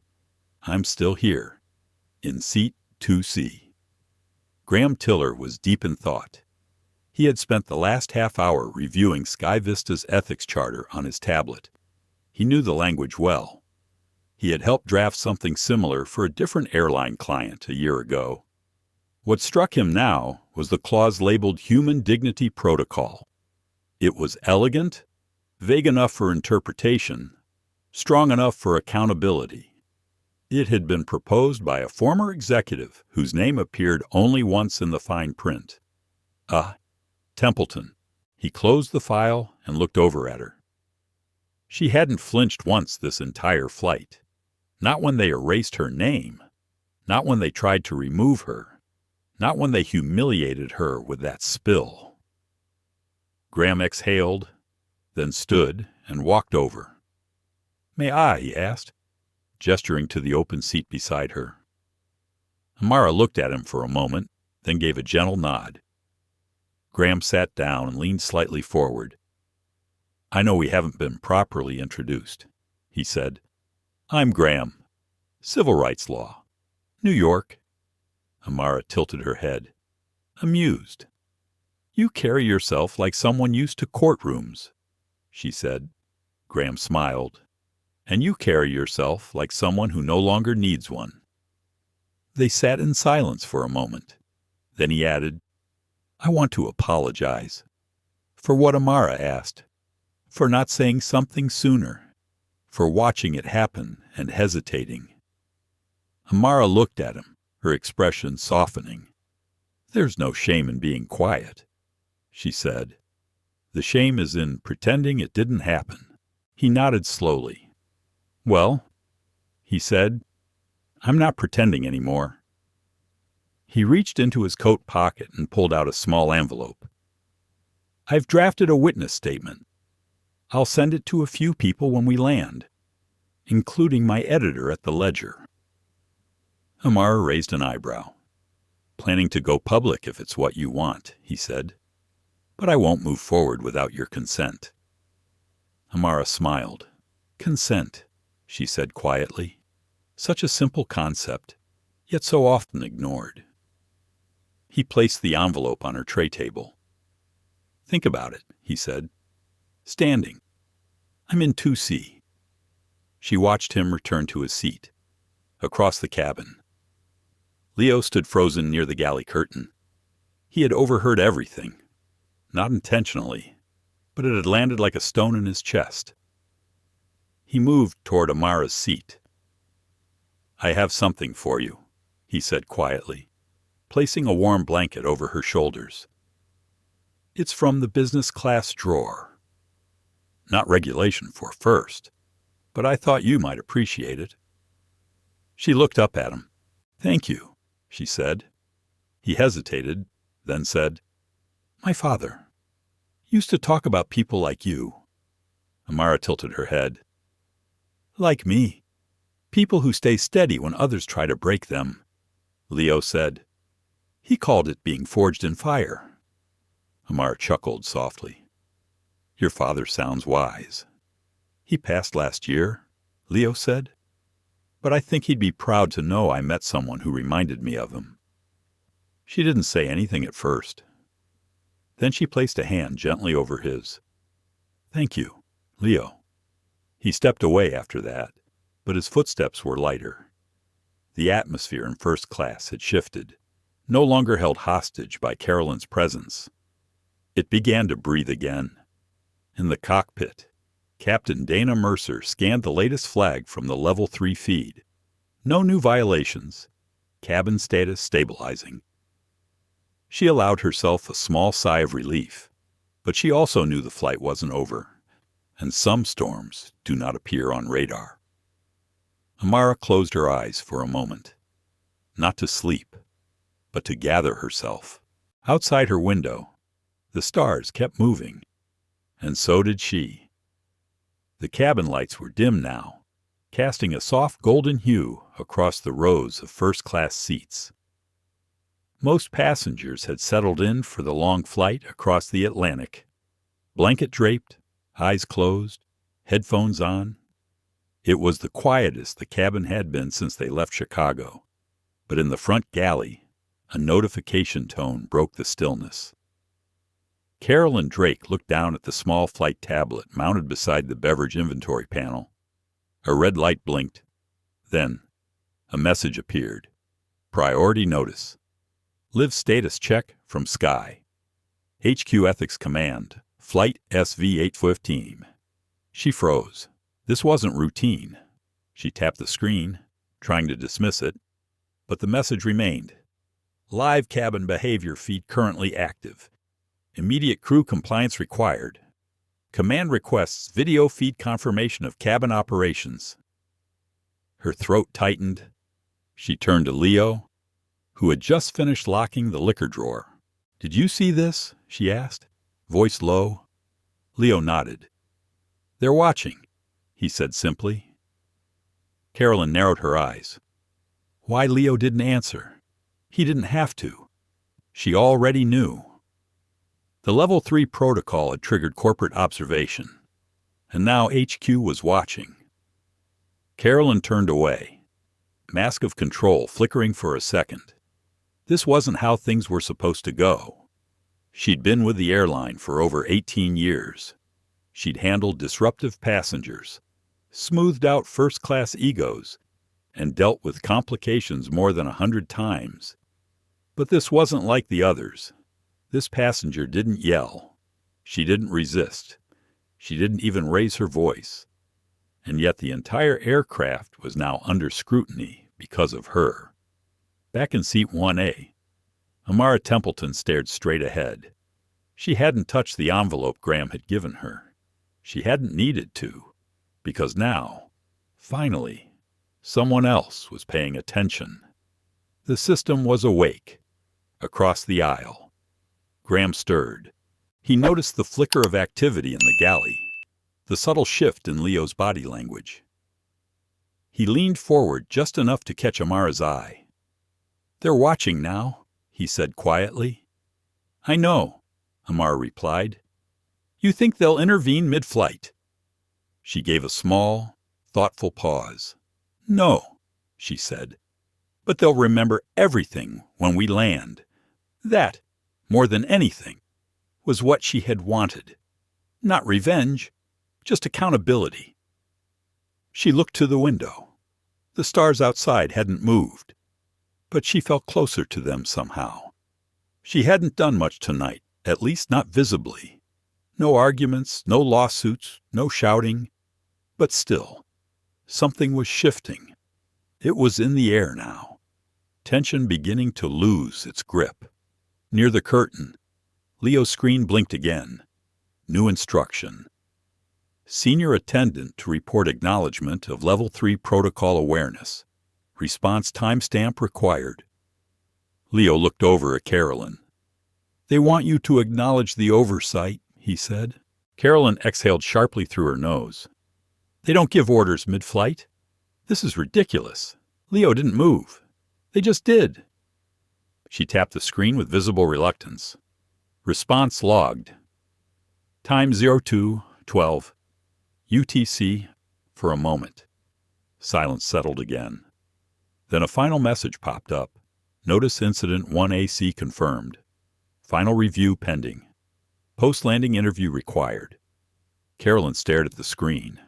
"I'm still here, in seat 2C. Graham Tiller was deep in thought. He had spent the last half hour reviewing Sky Vista's ethics charter on his tablet. He knew the language well. He had helped draft something similar for a different airline client a year ago. What struck him now was the clause labeled Human Dignity Protocol. It was elegant, vague enough for interpretation, strong enough for accountability. It had been proposed by a former executive whose name appeared only once in the fine print. Templeton. He closed the file and looked over at her. She hadn't flinched once this entire flight. Not when they erased her name. Not when they tried to remove her. Not when they humiliated her with that spill. Graham exhaled, then stood and walked over. "May I?" he asked, gesturing to the open seat beside her. Amara looked at him for a moment, then gave a gentle nod. Graham sat down and leaned slightly forward. "I know we haven't been properly introduced," he said. "I'm Graham. Civil rights law. New York." Amara tilted her head, amused. "You carry yourself like someone used to courtrooms," she said. Graham smiled. "And you carry yourself like someone who no longer needs one." They sat in silence for a moment. Then he added, "I want to apologize." For what Amara asked. For not saying something sooner. For watching it happen and hesitating. Amara looked at him, her expression softening. "There's no shame in being quiet," she said. "The shame is in pretending it didn't happen." He nodded slowly. "Well," he said, "I'm not pretending anymore." He reached into his coat pocket and pulled out a small envelope. "I've drafted a witness statement. I'll send it to a few people when we land, including my editor at the Ledger." Amara raised an eyebrow. "Planning to go public if it's what you want," he said. "But I won't move forward without your consent." Amara smiled. Consent. she said quietly. Such a simple concept, yet so often ignored. He placed the envelope on her tray table. Think about it, he said. Standing. I'm in 2C. She watched him return to his seat. Across the cabin. Leo stood frozen near the galley curtain. He had overheard everything. Not intentionally, but it had landed like a stone in his chest. He moved toward Amara's seat. I have something for you, he said quietly, placing a warm blanket over her shoulders. It's from the business class drawer. Not regulation for first, but I thought you might appreciate it. She looked up at him. Thank you, she said. He hesitated, then said, My father used to talk about people like you. Amara tilted her head. Like me. People who stay steady when others try to break them, Leo said. He called it being forged in fire. Amara chuckled softly. Your father sounds wise. He passed last year, Leo said. But I think he'd be proud to know I met someone who reminded me of him. She didn't say anything at first. Then she placed a hand gently over his. Thank you, Leo. He stepped away after that, but his footsteps were lighter. The atmosphere in first class had shifted, no longer held hostage by Carolyn's presence. It began to breathe again. In the cockpit, Captain Dana Mercer scanned the latest flag from the Level 3 feed. No new violations. Cabin status stabilizing. She allowed herself a small sigh of relief, but she also knew the flight wasn't over, and some storms do not appear on radar. Amara closed her eyes for a moment, not to sleep, but to gather herself. Outside her window, the stars kept moving, and so did she. The cabin lights were dim now, casting a soft golden hue across the rows of first-class seats. Most passengers had settled in for the long flight across the Atlantic. Blanket draped, eyes closed, headphones on. It was the quietest the cabin had been since they left Chicago. But in the front galley, a notification tone broke the stillness. Carolyn Drake looked down at the small flight tablet mounted beside the beverage inventory panel. A red light blinked. Then, a message appeared. Priority notice. Live status check from Sky. HQ Ethics Command, Flight SV-815. She froze. This wasn't routine. She tapped the screen, trying to dismiss it, but the message remained. Live cabin behavior feed currently active. Immediate crew compliance required. Command requests video feed confirmation of cabin operations. Her throat tightened. She turned to Leo, who had just finished locking the liquor drawer. Did you see this? She asked, voice low. Leo nodded. They're watching, he said simply. Carolyn narrowed her eyes. Why Leo didn't answer? He didn't have to. She already knew. The Level 3 protocol had triggered corporate observation, and now HQ was watching. Carolyn turned away, mask of control flickering for a second. This wasn't how things were supposed to go. She'd been with the airline for over 18 years. She'd handled disruptive passengers, smoothed out first-class egos, and dealt with complications more than 100 times. But this wasn't like the others. This passenger didn't yell. She didn't resist. She didn't even raise her voice. And yet the entire aircraft was now under scrutiny because of her. Back in seat 1A, Amara Templeton stared straight ahead. She hadn't touched the envelope Graham had given her. She hadn't needed to, because now, finally, someone else was paying attention. The system was awake. Across the aisle, Graham stirred. He noticed the flicker of activity in the galley, the subtle shift in Leo's body language. He leaned forward just enough to catch Amara's eye. They're watching now, he said quietly. I know, Amara replied. You think they'll intervene mid-flight? She gave a small, thoughtful pause. "No," she said, "but they'll remember everything when we land." That, more than anything, was what she had wanted. Not revenge, just accountability. She looked to the window. The stars outside hadn't moved, but she felt closer to them somehow. She hadn't done much tonight, at least not visibly. No arguments, no lawsuits, no shouting. But still, something was shifting. It was in the air now. Tension beginning to lose its grip. Near the curtain, Leo's screen blinked again. New instruction. Senior attendant to report acknowledgement of Level 3 protocol awareness. Response timestamp required. Leo looked over at Carolyn. "They want you to acknowledge the oversight," he said. Carolyn exhaled sharply through her nose. "They don't give orders mid-flight. This is ridiculous. Leo didn't move. They just did." She tapped the screen with visible reluctance. Response logged. Time 02:12. UTC for a moment. Silence settled again. Then a final message popped up. Notice incident 1AC confirmed. Final review pending. Post-landing interview required. Carolyn stared at the screen.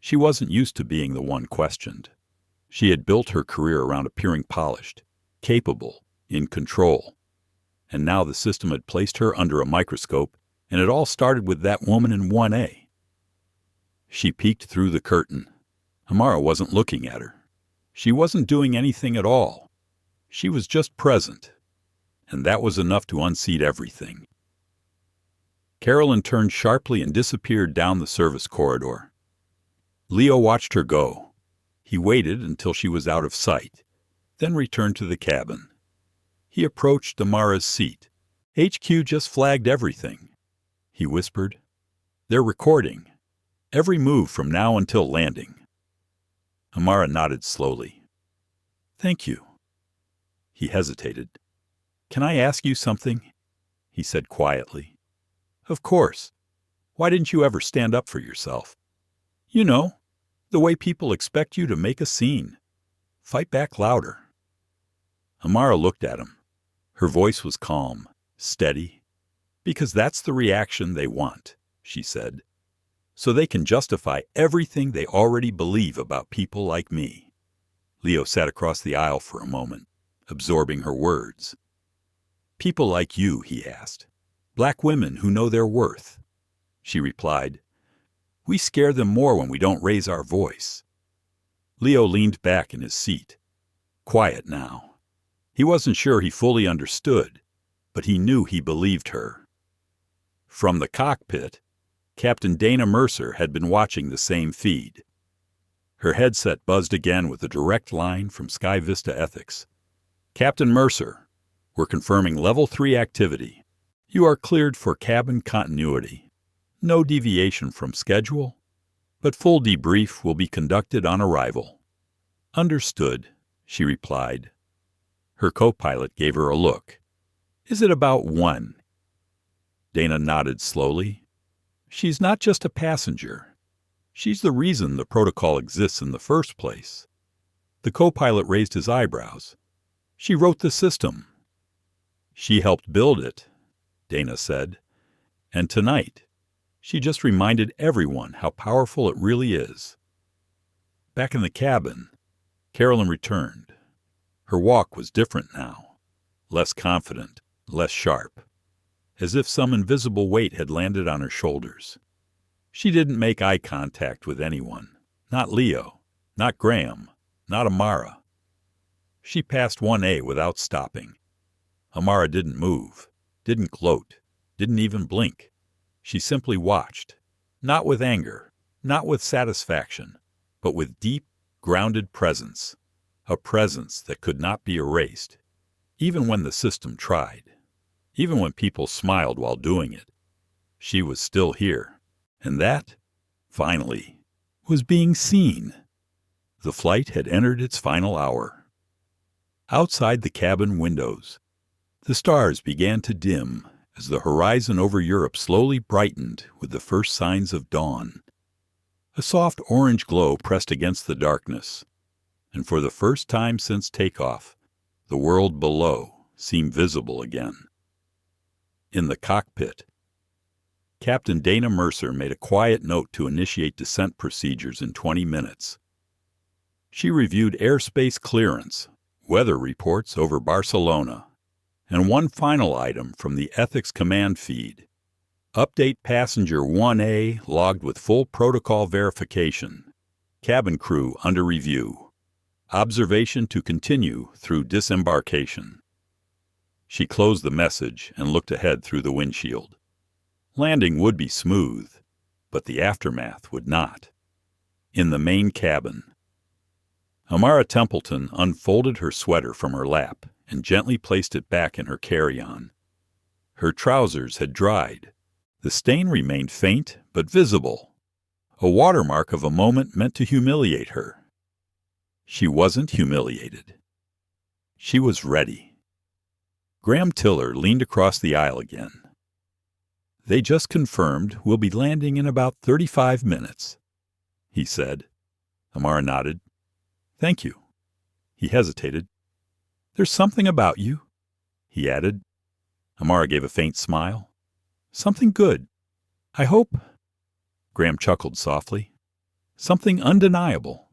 She wasn't used to being the one questioned. She had built her career around appearing polished, capable, in control. And now the system had placed her under a microscope, and it all started with that woman in 1A. She peeked through the curtain. Amara wasn't looking at her. She wasn't doing anything at all. She was just present. And that was enough to unseat everything. Carolyn turned sharply and disappeared down the service corridor. Leo watched her go. He waited until she was out of sight, then returned to the cabin. He approached Amara's seat. "HQ just flagged everything," he whispered. "They're recording. Every move from now until landing." Amara nodded slowly. "Thank you." He hesitated. "Can I ask you something?" he said quietly. "Of course. Why didn't you ever stand up for yourself? You know, the way people expect you to make a scene. Fight back louder." Amara looked at him. Her voice was calm, steady. "Because that's the reaction they want," she said. "So they can justify everything they already believe about people like me." Leo sat across the aisle for a moment, absorbing her words. "People like you," he asked. "Black women who know their worth." She replied, "We scare them more when we don't raise our voice." Leo leaned back in his seat, quiet now. He wasn't sure he fully understood, but he knew he believed her. From the cockpit, Captain Dana Mercer had been watching the same feed. Her headset buzzed again with a direct line from Sky Vista Ethics. "Captain Mercer, we're confirming Level 3 activity. You are cleared for cabin continuity. No deviation from schedule, but full debrief will be conducted on arrival." "Understood," she replied. Her co-pilot gave her a look. "Is it about 1?" Dana nodded slowly. "She's not just a passenger. She's the reason the protocol exists in the first place." The co-pilot raised his eyebrows. "She wrote the system." "She helped build it," Dana said. "And tonight, she just reminded everyone how powerful it really is." Back in the cabin, Carolyn returned. Her walk was different now. Less confident, less sharp. As if some invisible weight had landed on her shoulders. She didn't make eye contact with anyone. Not Leo, not Graham, not Amara. She passed 1A without stopping. Amara didn't move, didn't gloat, didn't even blink. She simply watched, not with anger, not with satisfaction, but with deep, grounded presence. A presence that could not be erased, even when the system tried. Even when people smiled while doing it, she was still here. And that, finally, was being seen. The flight had entered its final hour. Outside the cabin windows, the stars began to dim as the horizon over Europe slowly brightened with the first signs of dawn. A soft orange glow pressed against the darkness, and for the first time since takeoff, the world below seemed visible again. In the cockpit, Captain Dana Mercer made a quiet note to initiate descent procedures in 20 minutes. She reviewed airspace clearance, weather reports over Barcelona, and one final item from the Ethics Command feed. Update passenger 1A logged with full protocol verification. Cabin crew under review. Observation to continue through disembarkation. She closed the message and looked ahead through the windshield. Landing would be smooth, but the aftermath would not. In the main cabin, Amara Templeton unfolded her sweater from her lap and gently placed it back in her carry-on. Her trousers had dried. The stain remained faint but visible, a watermark of a moment meant to humiliate her. She wasn't humiliated. She was ready. Graham Tiller leaned across the aisle again. "They just confirmed we'll be landing in about 35 minutes, he said. Amara nodded. "Thank you." He hesitated. "There's something about you," he added. Amara gave a faint smile. "Something good. I hope—" Graham chuckled softly. "Something undeniable."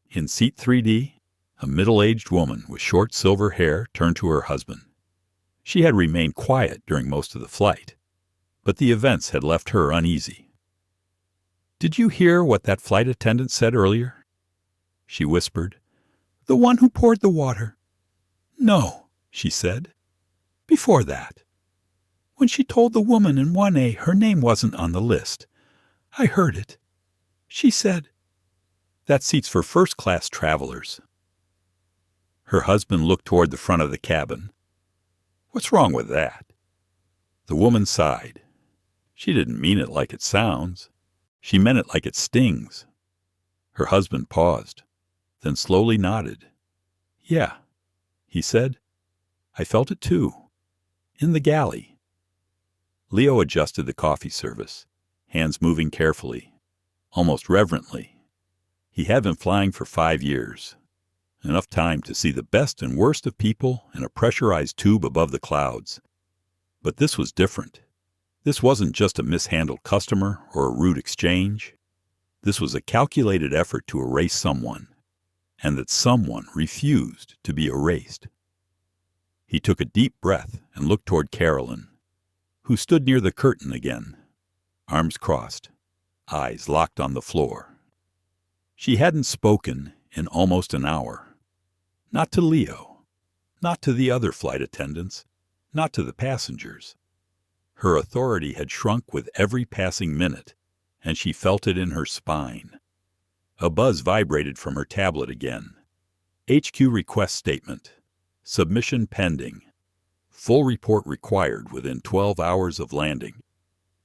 In seat 3D, a middle-aged woman with short silver hair turned to her husband. She had remained quiet during most of the flight, but the events had left her uneasy. "Did you hear what that flight attendant said earlier?" she whispered. "The one who poured the water." "No," she said. "Before that. When she told the woman in 1A her name wasn't on the list. I heard it. She said, 'That seat's for first-class travelers.'" Her husband looked toward the front of the cabin. "What's wrong with that?" The woman sighed. She didn't mean it like it sounds. She meant it like it stings. Her husband paused, then slowly nodded. "Yeah," he said. "I felt it too. In the galley." Leo adjusted the coffee service, hands moving carefully, almost reverently. He had been flying for 5 years, enough time to see the best and worst of people in a pressurized tube above the clouds. But this was different. This wasn't just a mishandled customer or a rude exchange. This was a calculated effort to erase someone, and that someone refused to be erased. He took a deep breath and looked toward Carolyn, who stood near the curtain again, arms crossed, eyes locked on the floor. She hadn't spoken in almost an hour. Not to Leo, not to the other flight attendants, not to the passengers. Her authority had shrunk with every passing minute, and she felt it in her spine. A buzz vibrated from her tablet again. HQ request statement. Submission pending. Full report required within 12 hours of landing.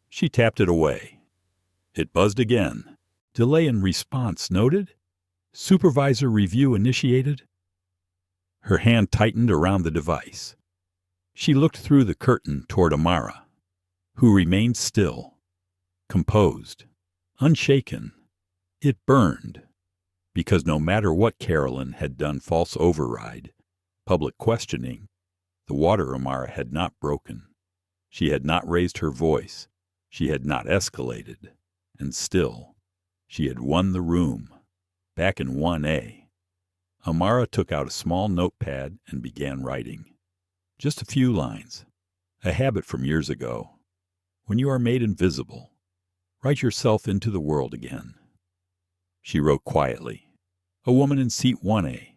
She tapped it away. It buzzed again. Delay in response noted. Supervisor review initiated. Her hand tightened around the device. She looked through the curtain toward Amara, who remained still, composed, unshaken. It burned, because no matter what Carolyn had done false override, public questioning, the water Amara had not broken. She had not raised her voice. She had not escalated. And still, she had won the room, back in 1A. Amara took out a small notepad and began writing. Just a few lines, a habit from years ago. When you are made invisible, write yourself into the world again. She wrote quietly. A woman in seat 1A.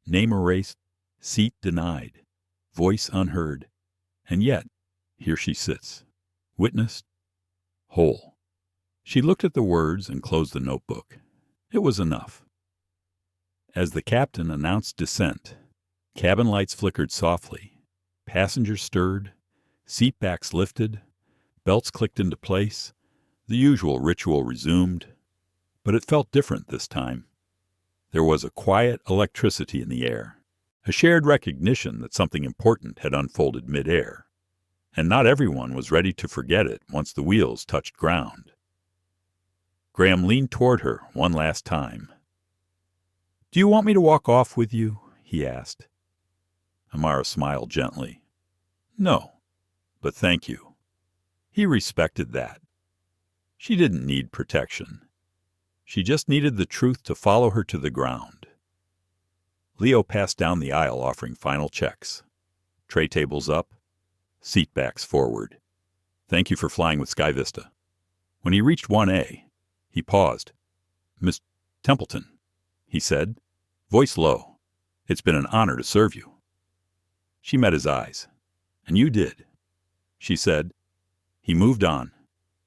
Name erased, seat denied, voice unheard. And yet, here she sits, witnessed, whole. She looked at the words and closed the notebook. It was enough. As the captain announced descent, cabin lights flickered softly, passengers stirred, seat backs lifted, belts clicked into place, the usual ritual resumed. But it felt different this time. There was a quiet electricity in the air, a shared recognition that something important had unfolded mid-air, and not everyone was ready to forget it once the wheels touched ground. Graham leaned toward her one last time. "Do you want me to walk off with you?" he asked. Amara smiled gently. "No, but thank you." He respected that. She didn't need protection. She just needed the truth to follow her to the ground. Leo passed down the aisle offering final checks. Tray tables up, seat backs forward. "Thank you for flying with Sky Vista." When he reached 1A, he paused. "Miss Templeton," he said, voice low, "it's been an honor to serve you." She met his eyes. "And you did," she said. He moved on,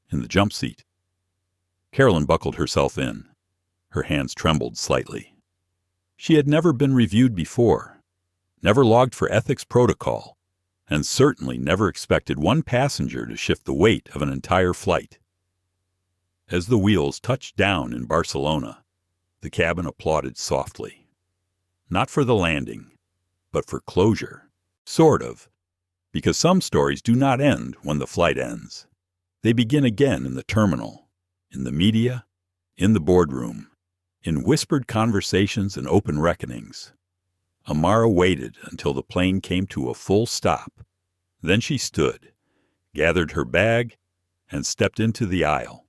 in the jump seat. Carolyn buckled herself in. Her hands trembled slightly. She had never been reviewed before, never logged for ethics protocol, and certainly never expected one passenger to shift the weight of an entire flight. As the wheels touched down in Barcelona, the cabin applauded softly. Not for the landing, but for closure. Sort of. Because some stories do not end when the flight ends. They begin again in the terminal, in the media, in the boardroom, in whispered conversations and open reckonings. Amara waited until the plane came to a full stop. Then she stood, gathered her bag, and stepped into the aisle.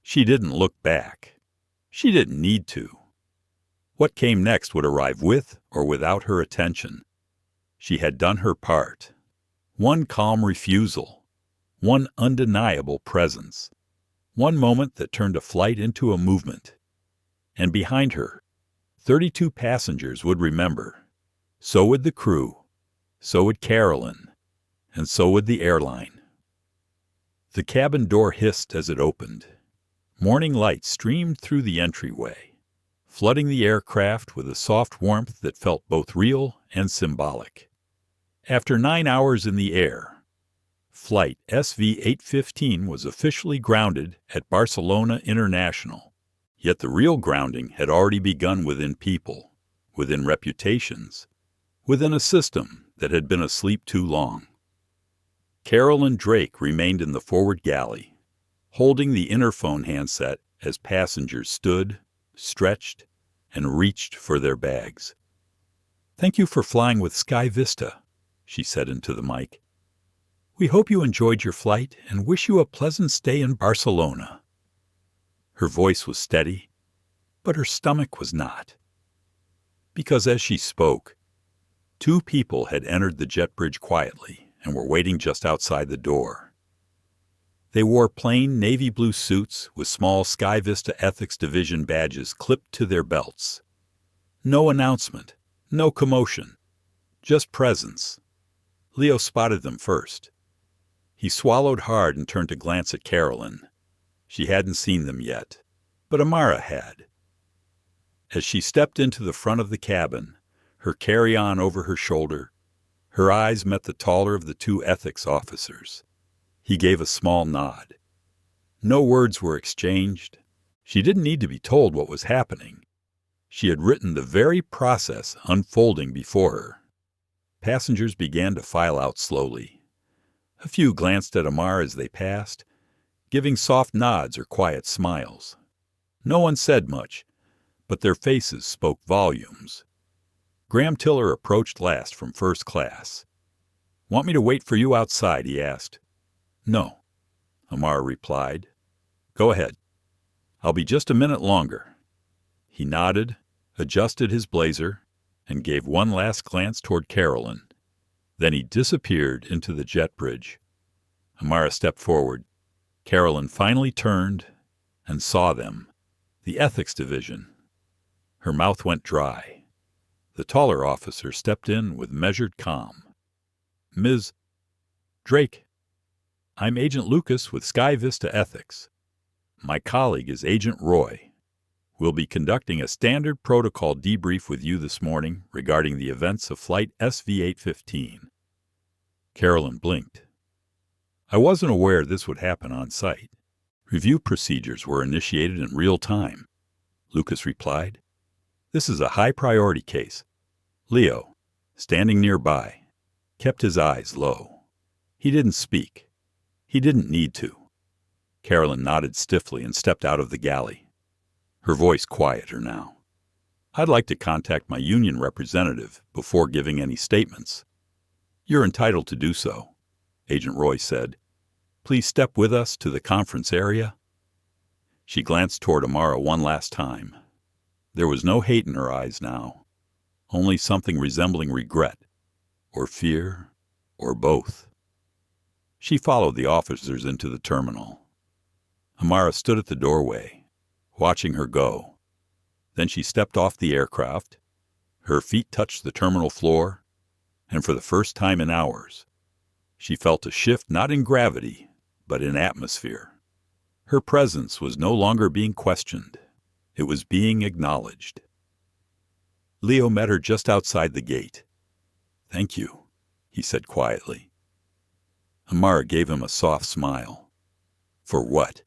She didn't look back. She didn't need to. What came next would arrive with or without her attention. She had done her part. One calm refusal. One undeniable presence. One moment that turned a flight into a movement. And behind her, 32 passengers would remember. So would the crew. So would Carolyn. And so would the airline. The cabin door hissed as it opened. Morning light streamed through the entryway, flooding the aircraft with a soft warmth that felt both real and symbolic. After 9 hours in the air, Flight SV-815 was officially grounded at Barcelona International. Yet the real grounding had already begun within people, within reputations, within a system that had been asleep too long. Carolyn Drake remained in the forward galley, holding the interphone handset as passengers stood, stretched, and reached for their bags. "Thank you for flying with Sky Vista," she said into the mic. "We hope you enjoyed your flight and wish you a pleasant stay in Barcelona." Her voice was steady, but her stomach was not. Because as she spoke, 2 people had entered the jet bridge quietly and were waiting just outside the door. They wore plain navy blue suits with small Sky Vista Ethics Division badges clipped to their belts. No announcement, no commotion, just presence. Leo spotted them first. He swallowed hard and turned to glance at Carolyn. She hadn't seen them yet, but Amara had. As she stepped into the front of the cabin, her carry-on over her shoulder, her eyes met the taller of the 2 ethics officers. He gave a small nod. No words were exchanged. She didn't need to be told what was happening. She had written the very process unfolding before her. Passengers began to file out slowly. A few glanced at Amara as they passed, giving soft nods or quiet smiles. No one said much, but their faces spoke volumes. Graham Tiller approached last from first class. "Want me to wait for you outside?" he asked. "No," Amara replied. "Go ahead. I'll be just a minute longer." He nodded, adjusted his blazer, and gave one last glance toward Carolyn. Then he disappeared into the jet bridge. Amara stepped forward. Carolyn finally turned and saw them, the ethics division. Her mouth went dry. The taller officer stepped in with measured calm. "Ms. Drake, I'm Agent Lucas with Sky Vista Ethics. My colleague is Agent Roy. We'll be conducting a standard protocol debrief with you this morning regarding the events of Flight SV-815. Carolyn blinked. "I wasn't aware this would happen on site. Review procedures were initiated in real time," Lucas replied. "This is a high-priority case." Leo, standing nearby, kept his eyes low. He didn't speak. He didn't need to. Carolyn nodded stiffly and stepped out of the galley, her voice quieter now. "I'd like to contact my union representative before giving any statements." "You're entitled to do so," Agent Roy said. "Please step with us to the conference area." She glanced toward Amara one last time. There was no hate in her eyes now, only something resembling regret, or fear, or both. She followed the officers into the terminal. Amara stood at the doorway, watching her go. Then she stepped off the aircraft. Her feet touched the terminal floor, and for the first time in hours, she felt a shift not in gravity, but in atmosphere. Her presence was no longer being questioned. It was being acknowledged. Leo met her just outside the gate. "Thank you," he said quietly. Amara gave him a soft smile. "For what?"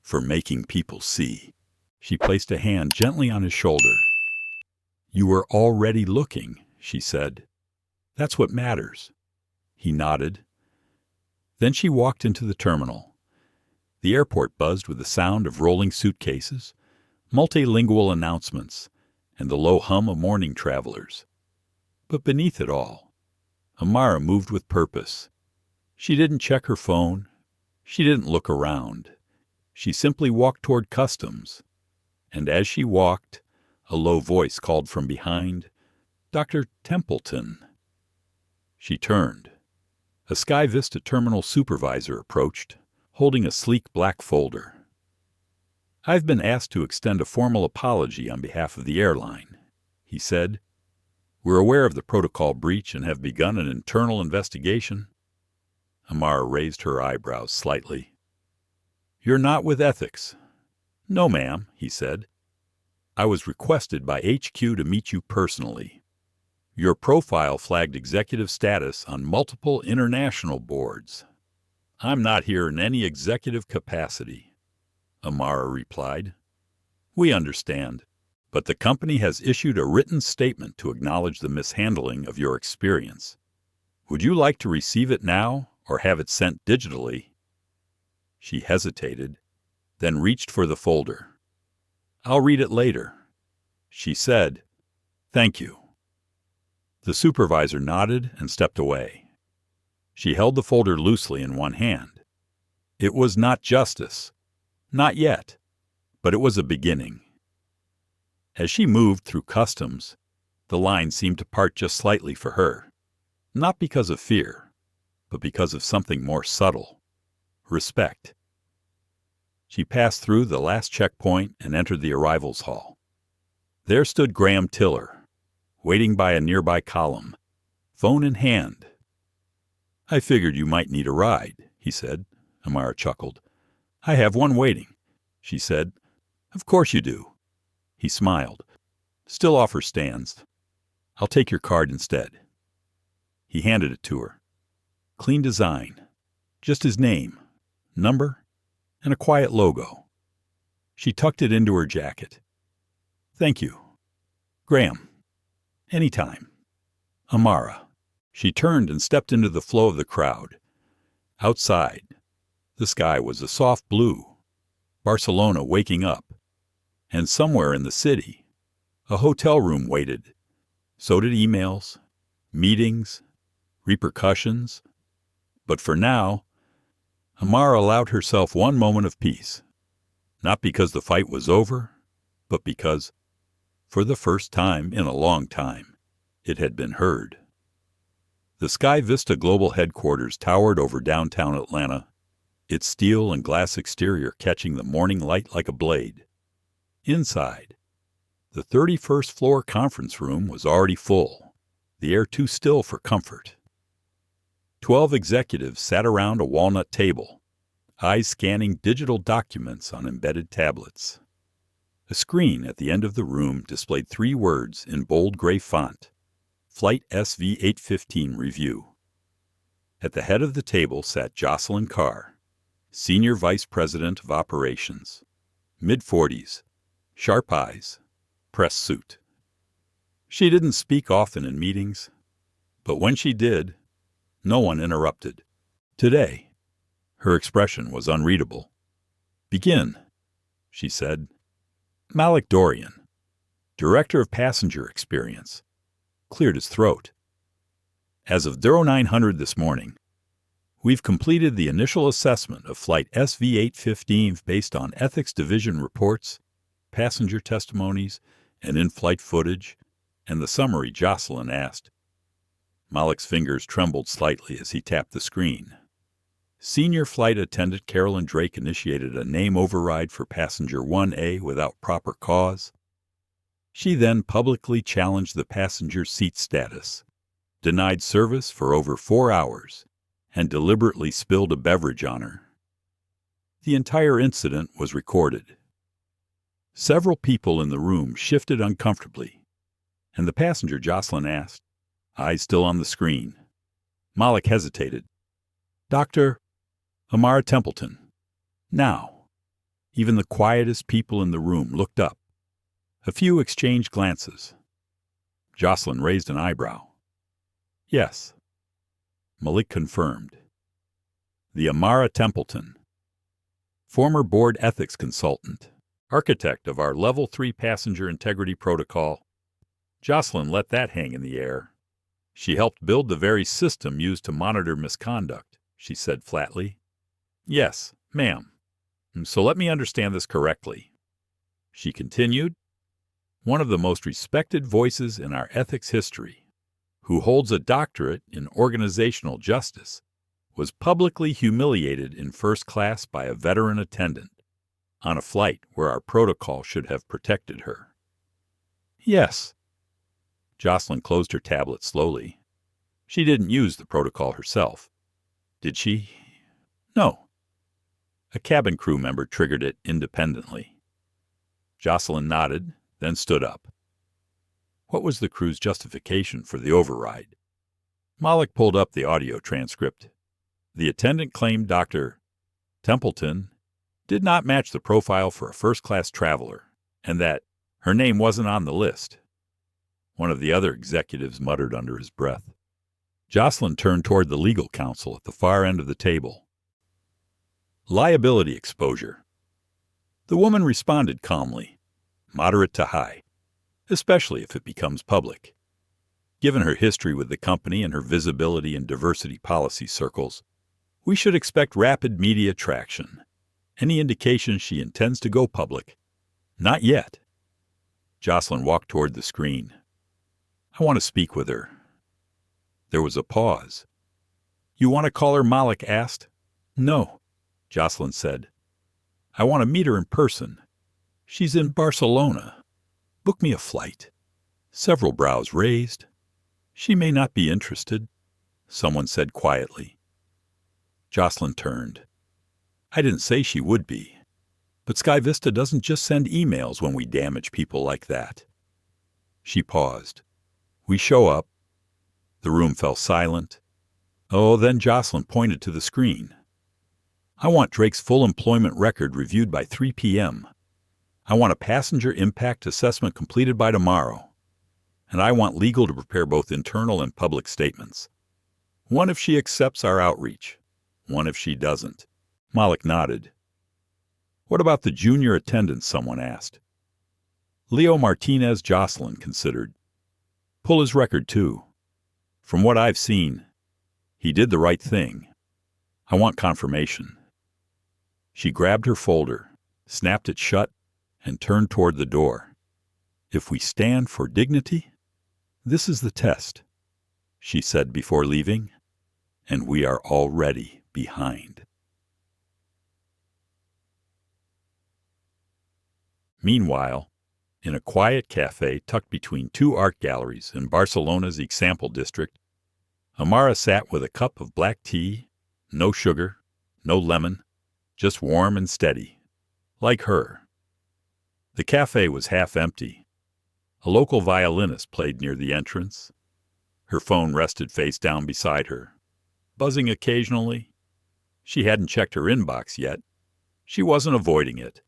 "For making people see." She placed a hand gently on his shoulder. "You were already looking," she said. "That's what matters." He nodded. Then she walked into the terminal. The airport buzzed with the sound of rolling suitcases, multilingual announcements, and the low hum of morning travelers. But beneath it all, Amara moved with purpose. She didn't check her phone. She didn't look around. She simply walked toward customs. And as she walked, a low voice called from behind, "Dr. Templeton." She turned. A Sky Vista terminal supervisor approached, holding a sleek black folder. "I've been asked to extend a formal apology on behalf of the airline," he said. "We're aware of the protocol breach and have begun an internal investigation." Amara raised her eyebrows slightly. "You're not with ethics." "No, ma'am," he said. "I was requested by HQ to meet you personally. Your profile flagged executive status on multiple international boards." "I'm not here in any executive capacity," Amara replied. "We understand, but the company has issued a written statement to acknowledge the mishandling of your experience. Would you like to receive it now or have it sent digitally?" She hesitated, then reached for the folder. "I'll read it later." She said, "Thank you." The supervisor nodded and stepped away. She held the folder loosely in one hand. It was not justice. Not yet. But it was a beginning. As she moved through customs, the line seemed to part just slightly for her. Not because of fear, but because of something more subtle. Respect. She passed through the last checkpoint and entered the arrivals hall. There stood Graham Tiller, waiting by a nearby column, phone in hand. "I figured you might need a ride," he said. Amara chuckled. "I have one waiting," she said. "Of course you do." He smiled. "Still offer stands. I'll take your card instead." He handed it to her. Clean design. Just his name, number, and a quiet logo. She tucked it into her jacket. "Thank you. Graham. Anytime." Amara. She turned and stepped into the flow of the crowd. Outside, the sky was a soft blue, Barcelona waking up. And somewhere in the city, a hotel room waited. So did emails, meetings, repercussions. But for now, Amara allowed herself one moment of peace. Not because the fight was over, but because, for the first time in a long time, it had been heard. The Sky Vista Global Headquarters towered over downtown Atlanta, its steel and glass exterior catching the morning light like a blade. Inside, the 31st floor conference room was already full, the air too still for comfort. 12 executives sat around a walnut table, eyes scanning digital documents on embedded tablets. A screen at the end of the room displayed 3 words in bold gray font: Flight SV-815 Review. At the head of the table sat Jocelyn Carr, Senior Vice President of Operations, mid-40s, sharp eyes, press suit. She didn't speak often in meetings, but when she did, no one interrupted. Today, her expression was unreadable. "Begin," she said. Malik Dorian, Director of Passenger Experience, cleared his throat. As of 0900 this morning, we've completed the initial assessment of Flight SV-815 based on Ethics Division reports, passenger testimonies, and in-flight footage, and the summary Jocelyn asked. Malik's fingers trembled slightly as he tapped the screen. Senior Flight Attendant Carolyn Drake initiated a name override for Passenger 1A without proper cause. She then publicly challenged the passenger's seat status, denied service for over 4 hours, and deliberately spilled a beverage on her. The entire incident was recorded. Several people in the room shifted uncomfortably, and the passenger Jocelyn asked, eyes still on the screen. Malik hesitated. "Dr. Amara Templeton." Now, even the quietest people in the room looked up. A few exchanged glances. Jocelyn raised an eyebrow. "Yes." Malik confirmed. The Amara Templeton, former board ethics consultant, architect of our Level 3 passenger integrity protocol. Jocelyn let that hang in the air. "She helped build the very system used to monitor misconduct," she said flatly. "Yes, ma'am. So let me understand this correctly." She continued. "One of the most respected voices in our ethics history, who holds a doctorate in organizational justice, was publicly humiliated in first class by a veteran attendant on a flight where our protocol should have protected her." "Yes." Jocelyn closed her tablet slowly. She didn't use the protocol herself. Did she? No. A cabin crew member triggered it independently. Jocelyn nodded, then stood up. What was the crew's justification for the override? Malik pulled up the audio transcript. The attendant claimed Dr. Templeton did not match the profile for a first-class traveler, and that her name wasn't on the list. One of the other executives muttered under his breath. Jocelyn turned toward the legal counsel at the far end of the table. "Liability exposure." The woman responded calmly, "Moderate to high, especially if it becomes public." Given her history with the company and her visibility in diversity policy circles, we should expect rapid media traction. Any indication she intends to go public? Not yet. Jocelyn walked toward the screen. "I want to speak with her." There was a pause. "You want to call her?" Malik asked. "No," Jocelyn said. "I want to meet her in person. She's in Barcelona. Book me a flight." Several brows raised. "She may not be interested," someone said quietly. Jocelyn turned. "I didn't say she would be. But Sky Vista doesn't just send emails when we damage people like that." She paused. "We show up." The room fell silent. Oh, then Jocelyn pointed to the screen. "I want Drake's full employment record reviewed by 3 p.m. I want a passenger impact assessment completed by tomorrow. And I want legal to prepare both internal and public statements. One if she accepts our outreach. One if she doesn't." Malik nodded. "What about the junior attendant?" someone asked. Leo Martinez. Jocelyn considered. "Pull his record, too. From what I've seen, he did the right thing. I want confirmation." She grabbed her folder, snapped it shut, and turned toward the door. "If we stand for dignity, this is the test," she said before leaving, "and we are already behind." Meanwhile, in a quiet cafe tucked between 2 art galleries in Barcelona's Example district, Amara sat with a cup of black tea, no sugar, no lemon, just warm and steady, like her. The cafe was half empty. A local violinist played near the entrance. Her phone rested face down beside her, buzzing occasionally. She hadn't checked her inbox yet. She wasn't avoiding it.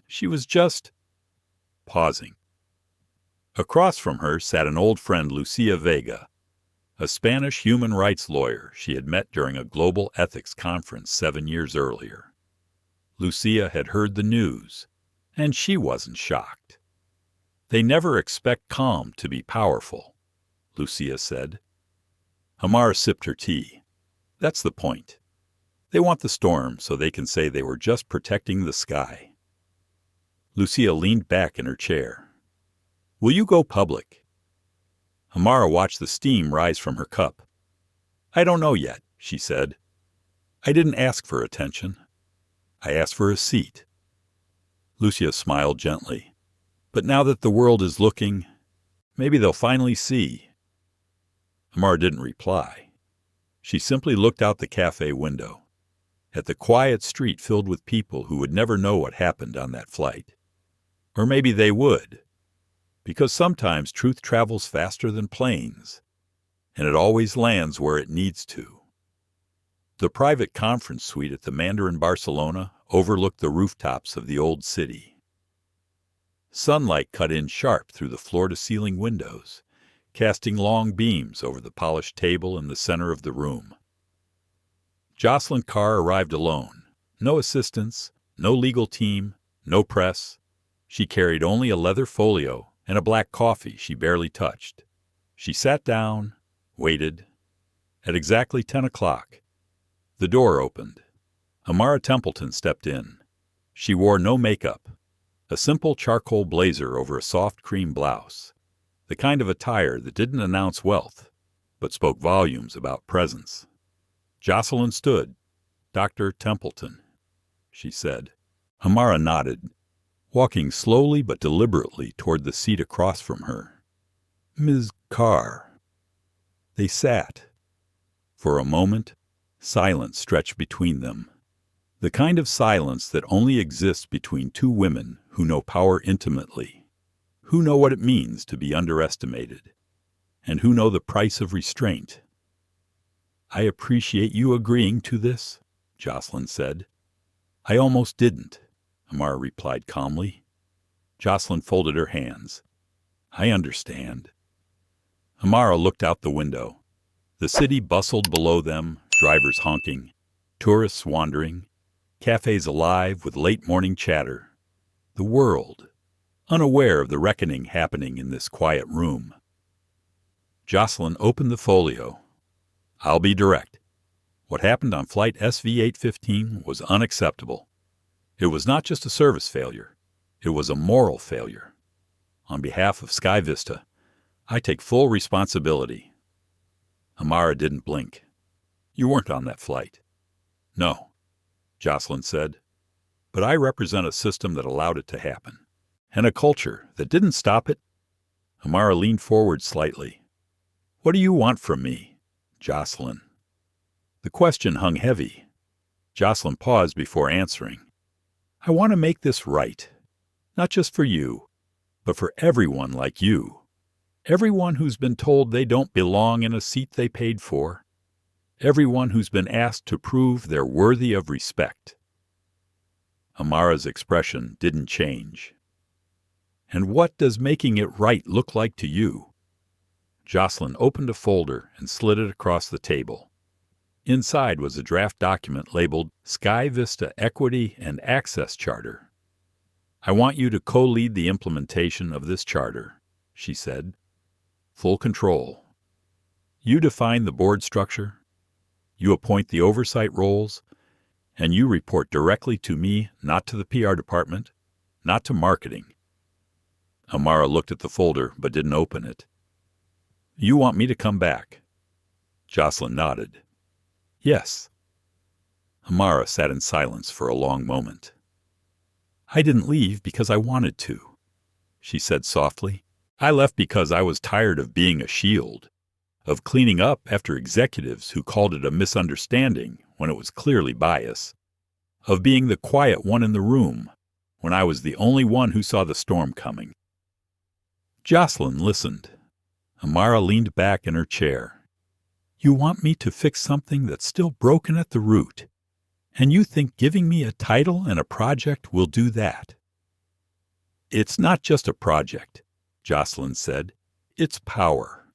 She was just pausing. Across from her sat an old friend, Lucia Vega, a Spanish human rights lawyer she had met during a global ethics conference 7 years earlier. Lucia had heard the news, and she wasn't shocked. They never expect calm to be powerful, Lucia said. Amara sipped her tea. That's the point. They want the storm so they can say they were just protecting the sky. Lucia leaned back in her chair. Will you go public? Amara watched the steam rise from her cup. I don't know yet, she said. I didn't ask for attention. I asked for a seat. Lucia smiled gently. But now that the world is looking, maybe they'll finally see. Amara didn't reply. She simply looked out the cafe window, at the quiet street filled with people who would never know what happened on that flight. Or maybe they would, because sometimes truth travels faster than planes, and it always lands where it needs to. The private conference suite at the Mandarin Barcelona overlooked the rooftops of the old city. Sunlight cut in sharp through the floor-to-ceiling windows, casting long beams over the polished table in the center of the room. Jocelyn Carr arrived alone. No assistants, no legal team, no press. She carried only a leather folio and a black coffee she barely touched. She sat down, waited. At exactly 10 o'clock, the door opened. Amara Templeton stepped in. She wore no makeup, a simple charcoal blazer over a soft cream blouse, the kind of attire that didn't announce wealth, but spoke volumes about presence. Jocelyn stood. Dr. Templeton, she said. Amara nodded, walking slowly but deliberately toward the seat across from her. Ms. Carr. They sat. For a moment, silence stretched between them. The kind of silence that only exists between two women who know power intimately, who know what it means to be underestimated, and who know the price of restraint. I appreciate you agreeing to this, Jocelyn said. I almost didn't, Amara replied calmly. Jocelyn folded her hands. I understand. Amara looked out the window. The city bustled below them, drivers honking, tourists wandering, cafes alive with late morning chatter. The world, unaware of the reckoning happening in this quiet room. Jocelyn opened the folio. I'll be direct. What happened on Flight SV-815 was unacceptable. It was not just a service failure. It was a moral failure. On behalf of Sky Vista, I take full responsibility. Amara didn't blink. You weren't on that flight. No, Jocelyn said. But I represent a system that allowed it to happen, and a culture that didn't stop it. Amara leaned forward slightly. What do you want from me, Jocelyn? The question hung heavy. Jocelyn paused before answering. I want to make this right, not just for you, but for everyone like you. Everyone who's been told they don't belong in a seat they paid for. Everyone who's been asked to prove they're worthy of respect. Amara's expression didn't change. And what does making it right look like to you? Jocelyn opened a folder and slid it across the table. Inside was a draft document labeled Sky Vista Equity and Access Charter. I want you to co-lead the implementation of this charter, she said. Full control. You define the board structure, you appoint the oversight roles, and you report directly to me, not to the PR department, not to marketing. Amara looked at the folder but didn't open it. You want me to come back? Jocelyn nodded. Yes. Amara sat in silence for a long moment. I didn't leave because I wanted to, she said softly. I left because I was tired of being a shield, of cleaning up after executives who called it a misunderstanding when it was clearly bias, of being the quiet one in the room when I was the only one who saw the storm coming. Jocelyn listened. Amara leaned back in her chair. You want me to fix something that's still broken at the root, and you think giving me a title and a project will do that? It's not just a project, Jocelyn said. It's power.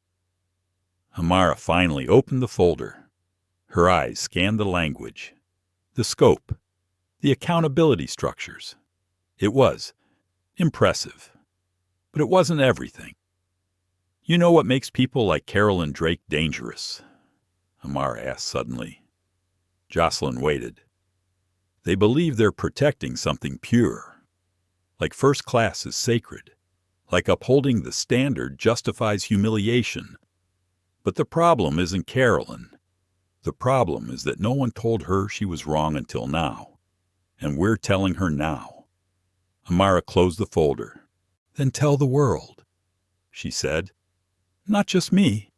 Amara finally opened the folder. Her eyes scanned the language, the scope, the accountability structures. It was impressive, but it wasn't everything. You know what makes people like Carolyn Drake dangerous? Amara asked suddenly. Jocelyn waited. They believe they're protecting something pure. Like first class is sacred. Like upholding the standard justifies humiliation. But the problem isn't Carolyn. The problem is that no one told her she was wrong until now. And we're telling her now. Amara closed the folder. Then tell the world, she said. Not just me.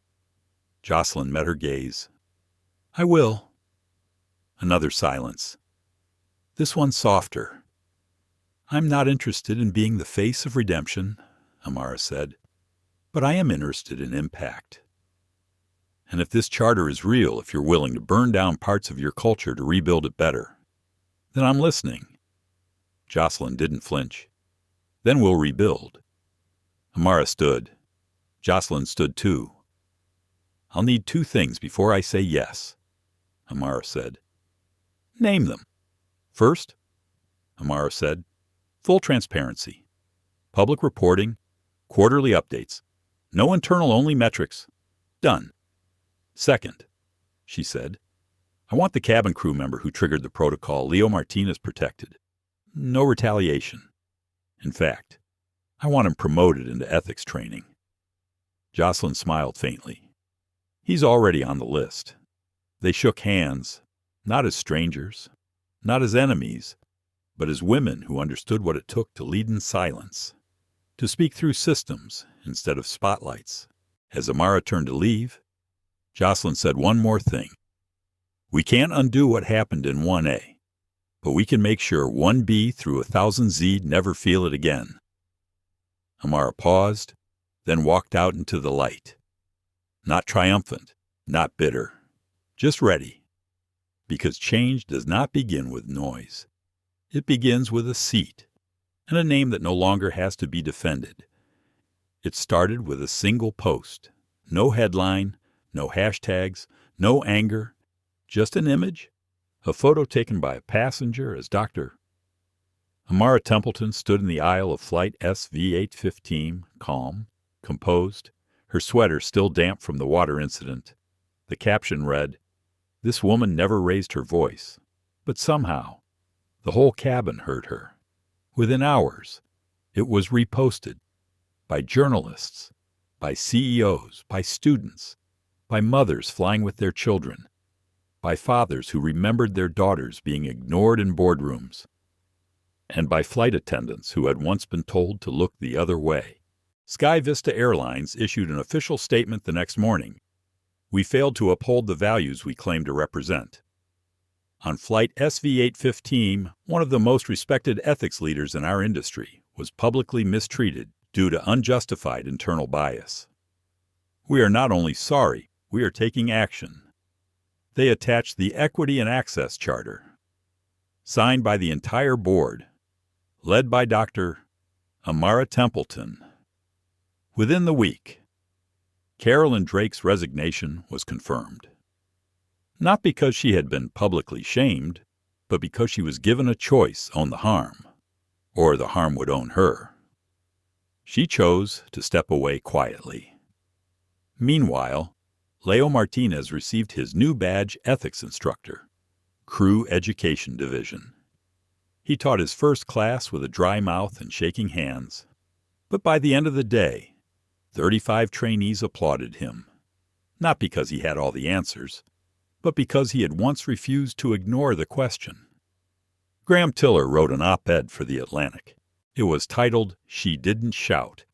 Jocelyn met her gaze. I will. Another silence. This one's softer. I'm not interested in being the face of redemption, Amara said, but I am interested in impact. And if this charter is real, if you're willing to burn down parts of your culture to rebuild it better, then I'm listening. Jocelyn didn't flinch. Then we'll rebuild. Amara stood. Jocelyn stood too. I'll need 2 things before I say yes, Amara said. Name them. First, Amara said, full transparency. Public reporting, quarterly updates. No internal-only metrics. Done. Second, she said, I want the cabin crew member who triggered the protocol, Leo Martinez, protected. No retaliation. In fact, I want him promoted into ethics training. Jocelyn smiled faintly. He's already on the list. They shook hands, not as strangers, not as enemies, but as women who understood what it took to lead in silence, to speak through systems instead of spotlights. As Amara turned to leave, Jocelyn said one more thing. We can't undo what happened in 1A, but we can make sure 1B through 1000Z never feel it again. Amara paused, then walked out into the light. Not triumphant, not bitter, just ready. Because change does not begin with noise. It begins with a seat, and a name that no longer has to be defended. It started with a single post. No headline, no hashtags, no anger, just an image, a photo taken by a passenger as Dr. Amara Templeton stood in the aisle of Flight SV-815, calm, composed, her sweater still damp from the water incident. The caption read, This woman never raised her voice, but somehow the whole cabin heard her. Within hours, it was reposted by journalists, by CEOs, by students, by mothers flying with their children, by fathers who remembered their daughters being ignored in boardrooms, and by flight attendants who had once been told to look the other way. Sky Vista Airlines issued an official statement the next morning. We failed to uphold the values we claim to represent. On Flight SV-815, one of the most respected ethics leaders in our industry was publicly mistreated due to unjustified internal bias. We are not only sorry, we are taking action. They attached the Equity and Access Charter, signed by the entire board, led by Dr. Amara Templeton. Within the week, Carolyn Drake's resignation was confirmed. Not because she had been publicly shamed, but because she was given a choice: own the harm, or the harm would own her. She chose to step away quietly. Meanwhile, Leo Martinez received his new badge, Ethics Instructor, Crew Education Division. He taught his first class with a dry mouth and shaking hands, but by the end of the day, 35 trainees applauded him, not because he had all the answers, but because he had once refused to ignore the question. Graham Tiller wrote an op-ed for The Atlantic. It was titled, She Didn't Shout.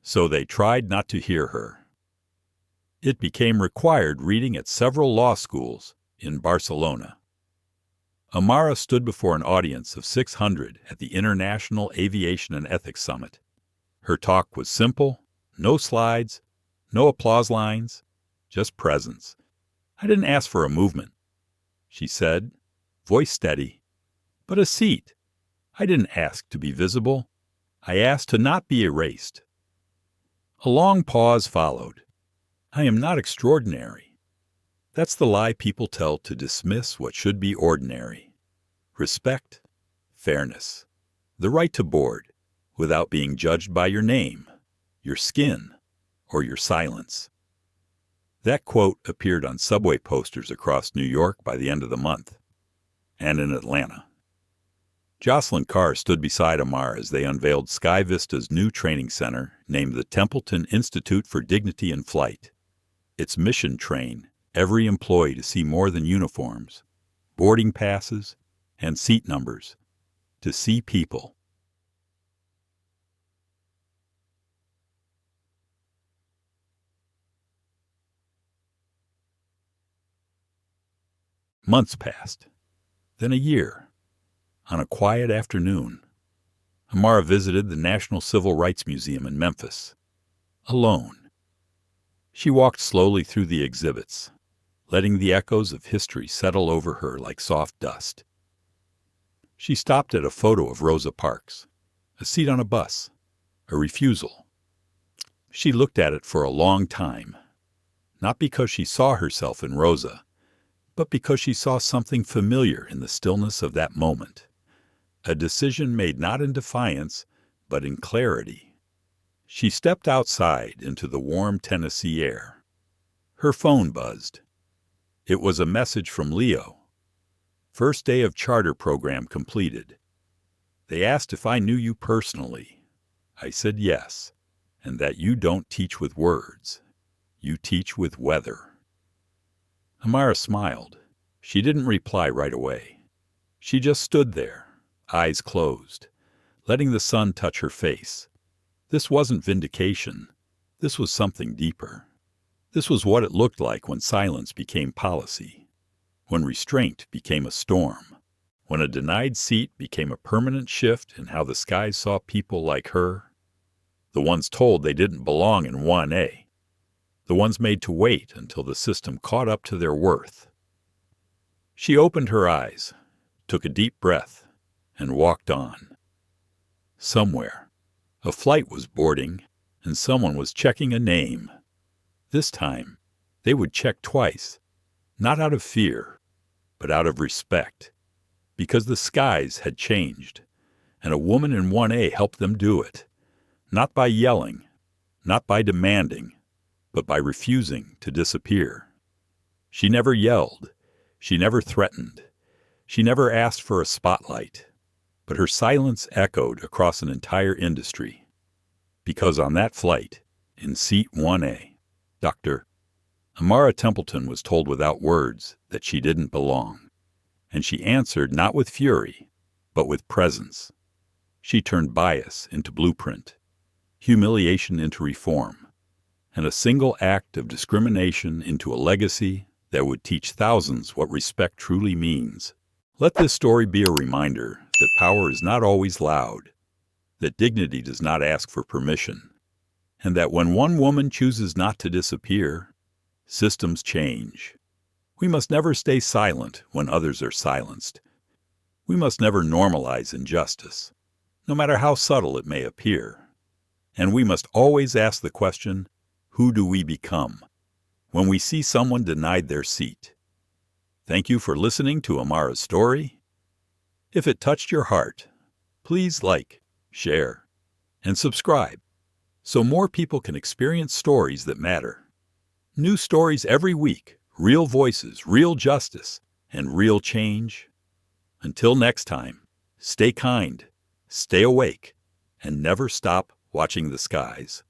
So they tried not to hear her. It became required reading at several law schools in Barcelona. Amara stood before an audience of 600 at the International Aviation and Ethics Summit. Her talk was simple, no slides, no applause lines, just presence. I didn't ask for a movement, she said, voice steady, but a seat. I didn't ask to be visible. I asked to not be erased. A long pause followed. I am not extraordinary. That's the lie people tell to dismiss what should be ordinary. respect, fairness, the right to board without being judged by your name, your skin, or your silence. That quote appeared on subway posters across New York by the end of the month, and in Atlanta. Jocelyn Carr stood beside Amara as they unveiled Sky Vista's new training center named the Templeton Institute for Dignity in Flight. Its mission: train every employee to see more than uniforms, boarding passes, and seat numbers, to see people. Months passed, then a year. On a quiet afternoon, Amara visited the National Civil Rights Museum in Memphis, alone. She walked slowly through the exhibits, letting the echoes of history settle over her like soft dust. She stopped at a photo of Rosa Parks, a seat on a bus, a refusal. She looked at it for a long time, not because she saw herself in Rosa, but because she saw something familiar in the stillness of that moment. A decision made not in defiance, but in clarity. She stepped outside into the warm Tennessee air. Her phone buzzed. It was a message from Leo. First day of charter program completed. They asked if I knew you personally. I said yes, and that you don't teach with words. You teach with weather. Amara smiled. She didn't reply right away. She just stood there, eyes closed, letting the sun touch her face. This wasn't vindication. This was something deeper. This was what it looked like when silence became policy, when restraint became a storm, when a denied seat became a permanent shift in how the skies saw people like her, the ones told they didn't belong in 1A, the ones made to wait until the system caught up to their worth. She opened her eyes, took a deep breath, and walked on. Somewhere, a flight was boarding, and someone was checking a name. This time, they would check twice, not out of fear, but out of respect, because the skies had changed, and a woman in 1A helped them do it, not by yelling, not by demanding, but by refusing to disappear. She never yelled, she never threatened, she never asked for a spotlight, but her silence echoed across an entire industry. Because on that flight, in seat 1A, Dr. Amara Templeton was told without words that she didn't belong, and she answered not with fury, but with presence. She turned bias into blueprint, humiliation into reform, and a single act of discrimination into a legacy that would teach thousands what respect truly means. Let this story be a reminder that power is not always loud, that dignity does not ask for permission, and that when one woman chooses not to disappear, systems change. We must never stay silent when others are silenced. We must never normalize injustice, no matter how subtle it may appear. And we must always ask the question, who do we become, when we see someone denied their seat? Thank you for listening to Amara's story. If it touched your heart, please like, share, and subscribe so more people can experience stories that matter. New stories every week, real voices, real justice, and real change. Until next time, stay kind, stay awake, and never stop watching the skies.